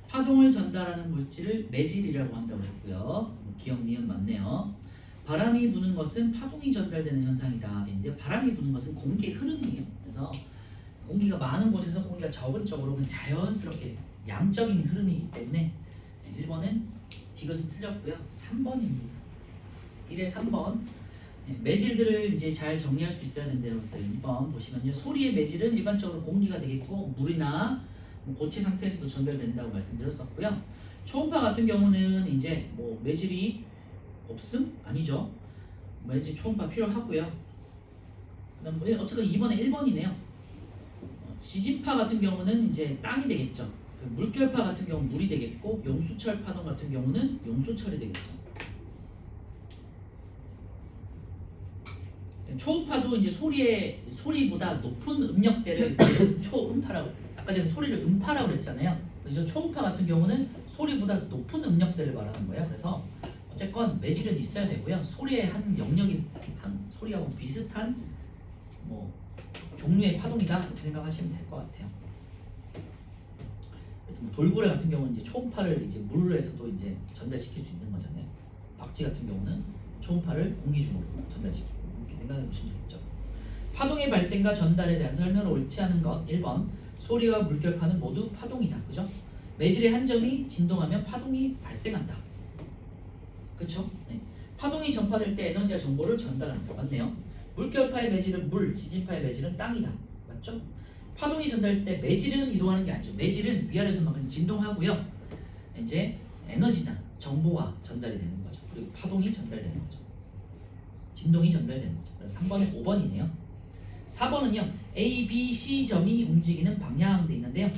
파동을 전달하는 물질을 매질이라고 한다고 했고요. 기억 니은 맞네요. 바람이 부는 것은 파동이 전달되는 현상이다. 되는데 바람이 부는 것은 공기의 흐름이에요. 그래서 공기가 많은 곳에서 공기가 적은 쪽으로 그냥 자연스럽게 양적인 흐름이기 때문에 1번은 디귿은 틀렸고요. 3번입니다. 1에 3번. 매질들을 이제 잘 정리할 수 있어야 된다고 했어요. 2번 보시면요. 소리의 매질은 일반적으로 공기가 되겠고 물이나 고체 상태에서도 전달된다고 말씀드렸었고요. 초음파 같은 경우는 이제 뭐 매질이 없음? 아니죠. 매질 초음파 필요하고요. 그다음 어쨌든 2번에 1번이네요. 지진파 같은 경우는 이제 땅이 되겠죠. 물결파 같은 경우는 물이 되겠고 용수철 파동 같은 경우는 용수철이 되겠죠. 초음파도 이제 소리보다 높은 음역대를 초음파라고, 아까 전에 소리를 음파라고 그랬잖아요. 그래서 초음파 같은 경우는 소리보다 높은 음역대를 말하는 거예요. 그래서 어쨌건 매질은 있어야 되고요. 소리의 한 영역이 한 소리하고 비슷한 뭐 종류의 파동이다 이렇게 생각하시면 될 것 같아요. 그래서 뭐 돌고래 같은 경우는 이제 초음파를 이제 물에서도 이제 전달시킬 수 있는 거잖아요. 박쥐 같은 경우는 초음파를 공기 중으로 전달시키고 이렇게 생각해 보시면 되겠죠. 파동의 발생과 전달에 대한 설명을 옳지 않은 것 1번 소리와 물결파는 모두 파동이다. 그죠? 매질의 한 점이 진동하면 파동이 발생한다. 그렇죠? 네. 파동이 전파될 때 에너지와 정보를 전달한다. 맞네요. 물결파의 매질은 물, 지진파의 매질은 땅이다. 맞죠? 파동이 전달될 때 매질은 이동하는 게 아니죠. 매질은 위아래서만 진동하고요. 이제 에너지나 정보가 전달이 되는 거죠. 그리고 파동이 전달되는 거죠. 진동이 전달되는 거죠. 그래서 3번에 5번이네요. 4번은요. A, B, C 점이 움직이는 방향 돼 있는데요.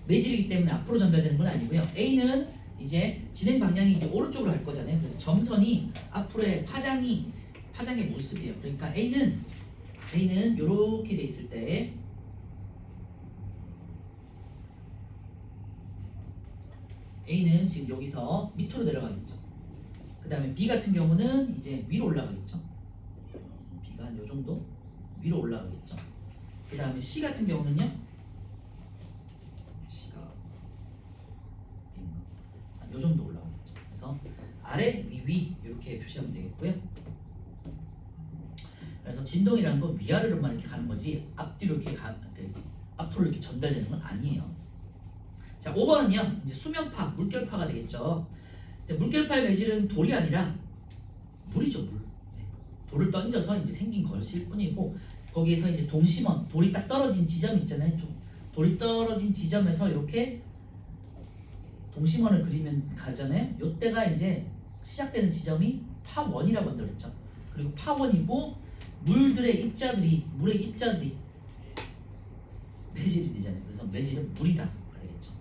매질이기 때문에 앞으로 전달되는 건 아니고요. A는 이제 진행 방향이 이제 오른쪽으로 갈 거잖아요. 그래서 점선이 앞으로의 파장의 모습이에요. 그러니까 A는 이렇게 돼 있을 때 A는 지금 여기서 밑으로 내려가겠죠. 그 다음에 B 같은 경우는 이제 위로 올라가겠죠. B가 한 요 정도 위로 올라가겠죠. 그 다음에 C 같은 경우는요. C가 한 요 정도 올라가겠죠. 그래서 아래, 위 이렇게 표시하면 되겠고요. 그래서 진동이라는 건 위아래로만 이렇게 가는 거지 앞뒤로 이렇게 앞으로 이렇게 전달되는 건 아니에요. 자, 5번은요. 이제 수면파, 물결파가 되겠죠. 이제 물결파의 매질은 돌이 아니라 물이죠, 물. 네. 돌을 던져서 이제 생긴 것일 뿐이고 거기에서 이제 동심원, 돌이 딱 떨어진 지점 있잖아요. 돌이 떨어진 지점에서 이렇게 동심원을 그리면 가잖아요. 요때가 이제 시작되는 지점이 파1이라고 한다고 했죠. 그리고 파1이고 물의 입자들이 매질이 되잖아요. 그래서 매질은 물이다 되겠죠.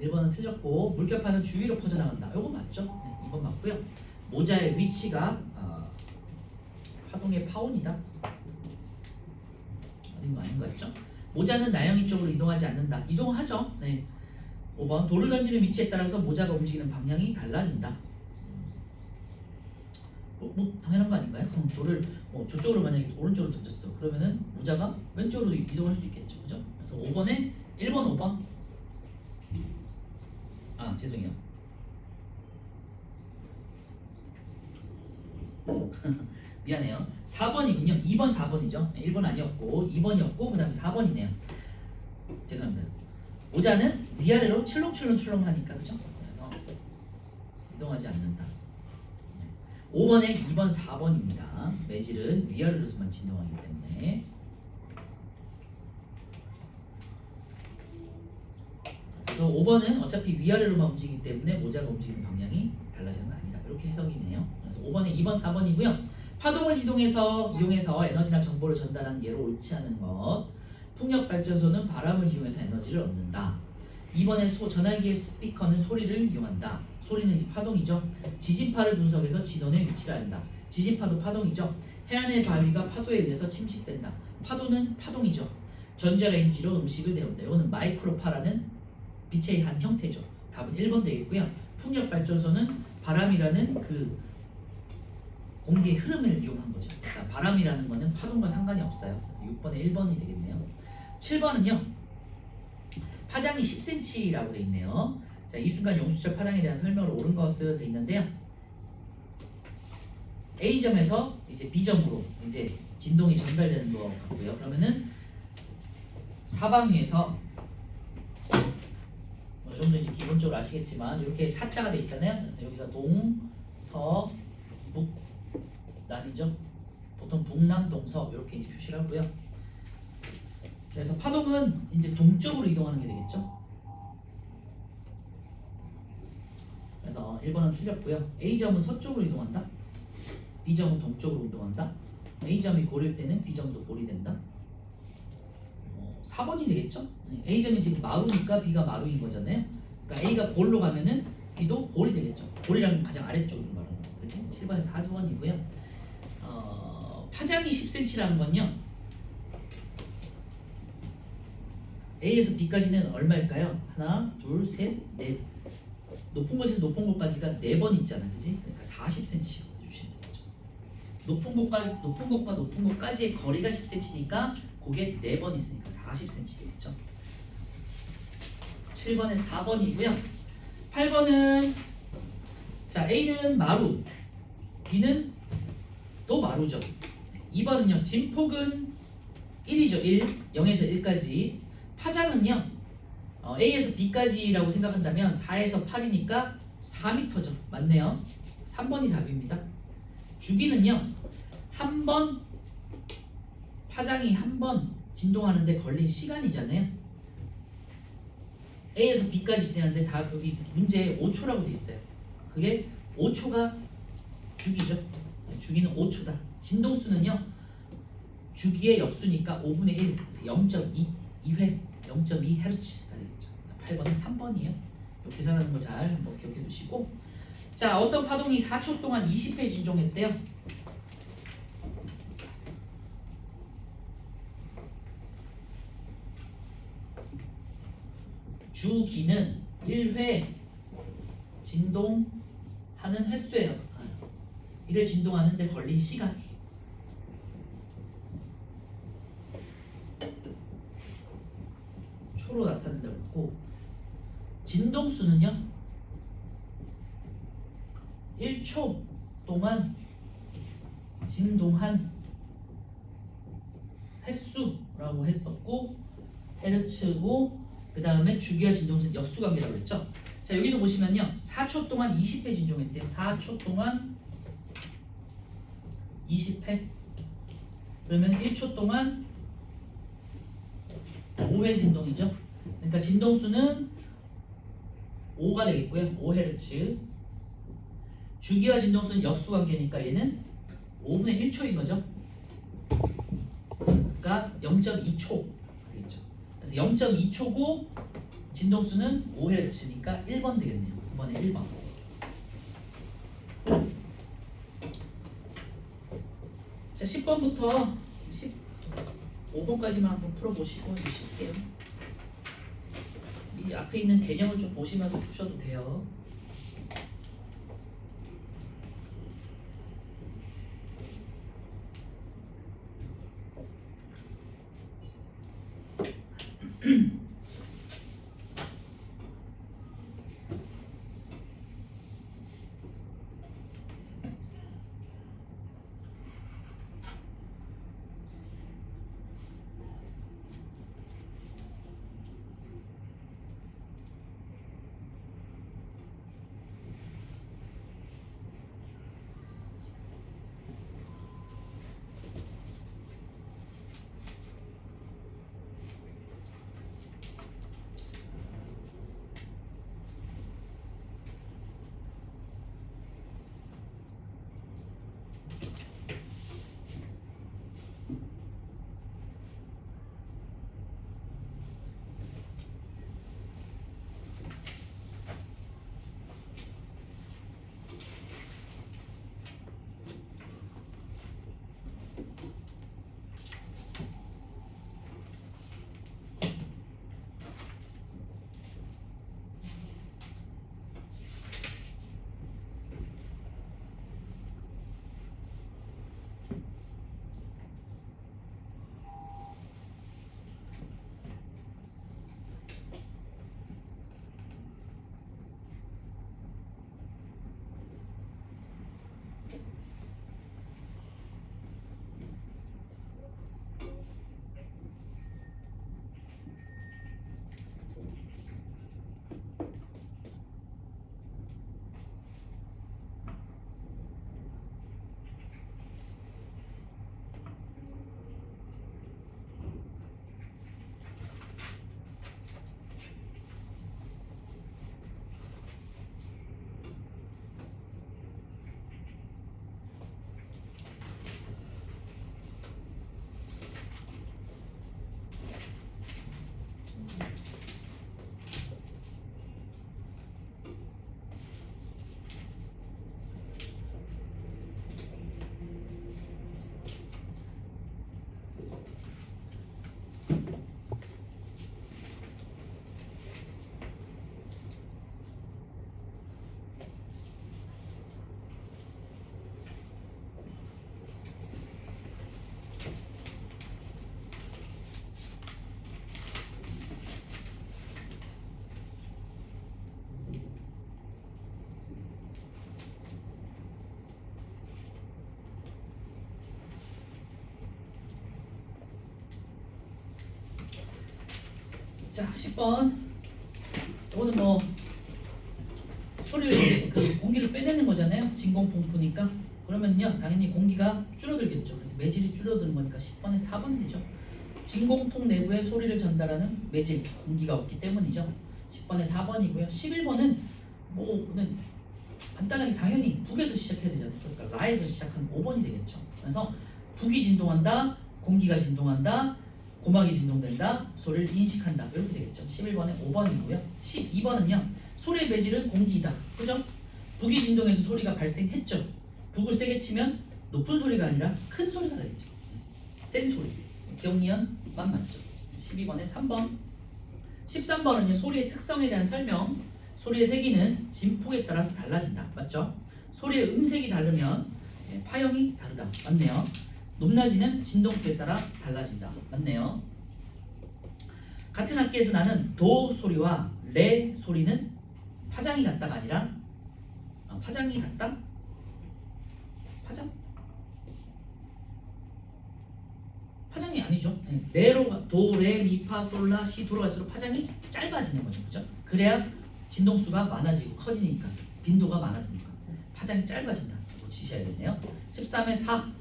1번은 틀렸고 물결파는 주위로 퍼져나간다. 이거 맞죠? 네, 2번 맞고요. 모자의 위치가 파동의 파1이다. 아닌 거 같죠? 모자는 나영이 쪽으로 이동하지 않는다. 이동하죠. 네. 5번 돌을 던지는 위치에 따라서 모자가 움직이는 방향이 달라진다. 뭐 당연한 거 아닌가요? 그럼 돌을 저쪽으로 만약에 오른쪽으로 던졌어. 그러면은 모자가 왼쪽으로 이동할 수 있겠죠. 그죠? 그래서 5번에 1번, 5번. 아, 죄송해요. 미안해요. 4번이군요. 2번, 4번이죠. 1번 아니었고 2번이었고 그 다음에 4번이네요. 죄송합니다. 모자는 위아래로 출렁출렁 하니까 그죠? 그래서 이동하지 않는다. 5번에 2번, 4번입니다. 매질은 위아래로만 진동하기 때문에. 그래서 5번은 어차피 위아래로만 움직이기 때문에 모자가 움직이는 방향이 달라지는 건 아니다. 이렇게 해석이네요. 그래서 5번에 2번, 4번이고요. 파동을 이용해서 에너지나 정보를 전달하는 예로 옳지 않은 것. 풍력발전소는 바람을 이용해서 에너지를 얻는다. 2번에 전화기의 스피커는 소리를 이용한다. 소리는 이제 파동이죠. 지진파를 분석해서 진원의 위치를 안다. 지진파도 파동이죠. 해안의 바위가 파도에 의해서 침식된다. 파도는 파동이죠. 전자레인지로 음식을 데운다. 이거는 마이크로파라는 빛의 한 형태죠. 답은 1번 되겠고요. 풍력발전소는 바람이라는 그 공기의 흐름을 이용한 거죠. 그러니까 바람이라는 거는 파동과 상관이 없어요. 그래서 6번에 1번이 되겠네요. 7번은요. 파장이 10cm라고 돼 있네요. 자, 이 순간 용수철 파장에 대한 설명으로 옳은 것으로 돼 있는데요. A점에서 이제 B점으로 이제 진동이 전달되는 것 같고요. 그러면은 사방위에서 어느 정도 이제 기본적으로 아시겠지만 이렇게 사자가 돼 있잖아요. 그래서 여기가 동, 서, 북, 남이죠. 보통 북남, 동서 이렇게 이제 표시를 하고요. 그래서 파동은 이제 동쪽으로 이동하는 게 되겠죠. 그래서 1번은 틀렸고요. A점은 서쪽으로 이동한다. B점은 동쪽으로 이동한다. A점이 고릴 때는 B점도 고리된다. 4번이 되겠죠? A점이 지금 마루니까 B가 마루인 거잖아요. 그러니까 A가 골로 가면은 B도 골이 되겠죠. 골이라는 가장 아래쪽으로 말하는 거. 그치? 7번에서 4번이고요. 파장이 10cm라는 건요. A에서 B까지는 얼마일까요? 하나, 둘, 셋, 넷. 높은 곳에서 높은 곳까지가 4번 있잖아, 그지? 그러니까 40cm 해주시면 되겠죠. 높은 곳과 높은 곳까지의 거리가 10cm니까 그게 4번 있으니까 40cm 되겠죠. 7번에 4번이고요. 8번은 자 A는 마루, B는 또 마루죠. 2번은요. 진폭은 1이죠. 1, 0에서 1까지. 파장은요. A에서 B까지라고 생각한다면 4에서 8이니까 4m죠. 맞네요. 3번이 답입니다. 주기는요. 한 번 파장이 한 번 진동하는데 걸린 시간이잖아요. A에서 B까지 진행하는데 다 여기 문제에 5초라고 돼 있어요. 그게 5초가 주기죠. 주기는 5초다. 진동수는요. 주기의 역수니까 5분의 1, 0.2회, 0.2Hz가 되겠죠. 8번은 3번이에요. 이 계산하는 거 잘 한번 기억해 두시고. 자, 어떤 파동이 4초 동안 20회 진동했대요. 주기는 1회 진동하는 횟수예요. 1회 진동하는데 걸린 시간. 초로 나타낸다고 했고, 진동수는요 1초 동안 진동한 횟수라고 했었고, 헤르츠고, 그 다음에 주기와 진동수는 역수관계라고 했죠. 자, 여기서 보시면요 4초 동안 20회 진동했대요. 4초 동안 20회. 그러면 1초 동안 5회 진동이죠. 그러니까 진동수는 5가 되겠고요. 5Hz. 주기와 진동수는 역수관계니까 얘는 5분의 1초인 거죠. 그러니까 0.2초 되겠죠. 그래서 0.2초고 진동수는 5Hz니까 1번 되겠네요. 9번에 1번. 자, 10번부터 15번까지만 한번 풀어보시고 해주실게요. 이 앞에 있는 개념을 좀 보시면서 푸셔도 돼요. 자, 10번. 이거는 뭐 소리를 이제 그 공기를 빼내는 거잖아요. 진공pom프니까. 그러면요, 당연히 공기가 줄어들겠죠. 그래서 매질이 줄어드는 거니까 10번에 4번이 되죠. 진공통 내부에 소리를 전달하는 매질, 공기가 없기 때문이죠. 10번에 4번이고요. 11번은 뭐 그냥 간단하게 당연히 북에서 시작해야 되잖아요. 그러니까 라에서 시작한 5번이 되겠죠. 그래서 북이 진동한다, 공기가 진동한다, 고막이 진동된다, 소리를 인식한다. 이렇게 되겠죠. 11번에 5번이고요. 12번은요. 소리의 매질은 공기이다. 그죠? 북이 진동해서 소리가 발생했죠. 북을 세게 치면 높은 소리가 아니라 큰 소리가 나겠죠. 센 소리. 기억니은만 맞죠. 12번에 3번. 13번은요. 소리의 특성에 대한 설명. 소리의 세기는 진폭에 따라서 달라진다. 맞죠? 소리의 음색이 다르면 파형이 다르다. 맞네요. 높낮이는 진동수에 따라 달라진다. 맞네요. 같은 악기에서 나는 도 소리와 레 소리는 파장이 같다가 아니라 파장이 같다? 파장? 파장이 아니죠. 레로 도, 레, 미, 파, 솔, 라, 시, 도로 갈수록 파장이 짧아지는 거죠. 그죠? 그래야 진동수가 많아지고 커지니까 빈도가 많아지니까 파장이 짧아진다. 이거 지셔야겠네요. 13에 4.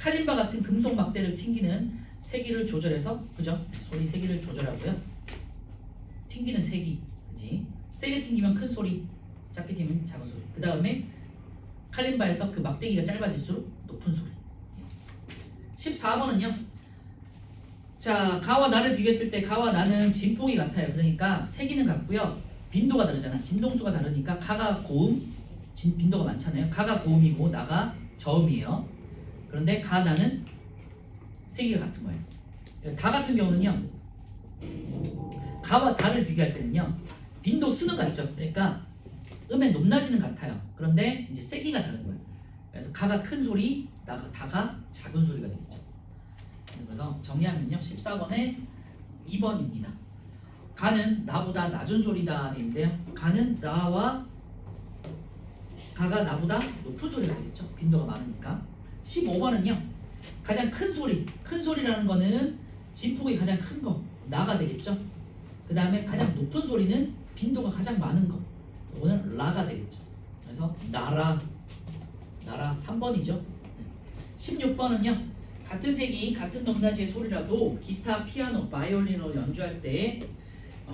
칼림바 같은 금속 막대를 튕기는 세기를 조절해서 그죠? 소리 세기를 조절하고요. 튕기는 세기, 그지? 세게 튕기면 큰 소리, 작게 튕기면 작은 소리. 그 다음에 칼림바에서 그 막대기가 짧아질수록 높은 소리. 14번은요. 자, 가와 나를 비교했을 때 가와 나는 진폭이 같아요. 그러니까 세기는 같고요. 빈도가 다르잖아. 진동수가 다르니까 가가 고음, 빈도가 많잖아요. 가가 고음이고 나가 저음이에요. 그런데 가 나는 세기가 같은 거예요. 다 같은 경우는요. 가와 다를 비교할 때는요. 빈도 수는 같죠. 그러니까 음의 높낮이는 같아요. 그런데 이제 세기가 다른 거예요. 그래서 가가 큰 소리, 다가 작은 소리가 되겠죠. 그래서 정리하면요. 14번에 2번입니다. 가는 나보다 낮은 소리다 인데요. 가는 나와 가가 나보다 높은 소리가 되겠죠. 빈도가 많으니까. 15번은요. 가장 큰 소리. 큰 소리라는 거는 진폭이 가장 큰 거. 나가 되겠죠. 그 다음에 가장 높은 소리는 빈도가 가장 많은 거. 이거는 라가 되겠죠. 그래서 나라 3번이죠. 16번은요. 같은 색이 같은 높낮이의 소리라도 기타, 피아노, 바이올린으로 연주할 때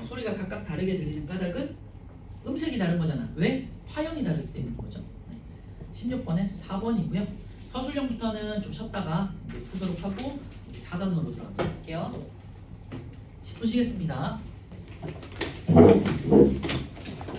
소리가 각각 다르게 들리는 까닭은 음색이 다른 거잖아. 왜? 파형이 다르기 때문인 거죠. 16번에 4번이고요. 서술형부터는 좀 쉬었다가 이제 푸도록 하고 4단으로 들어가도록 할게요. 10분 쉬겠습니다.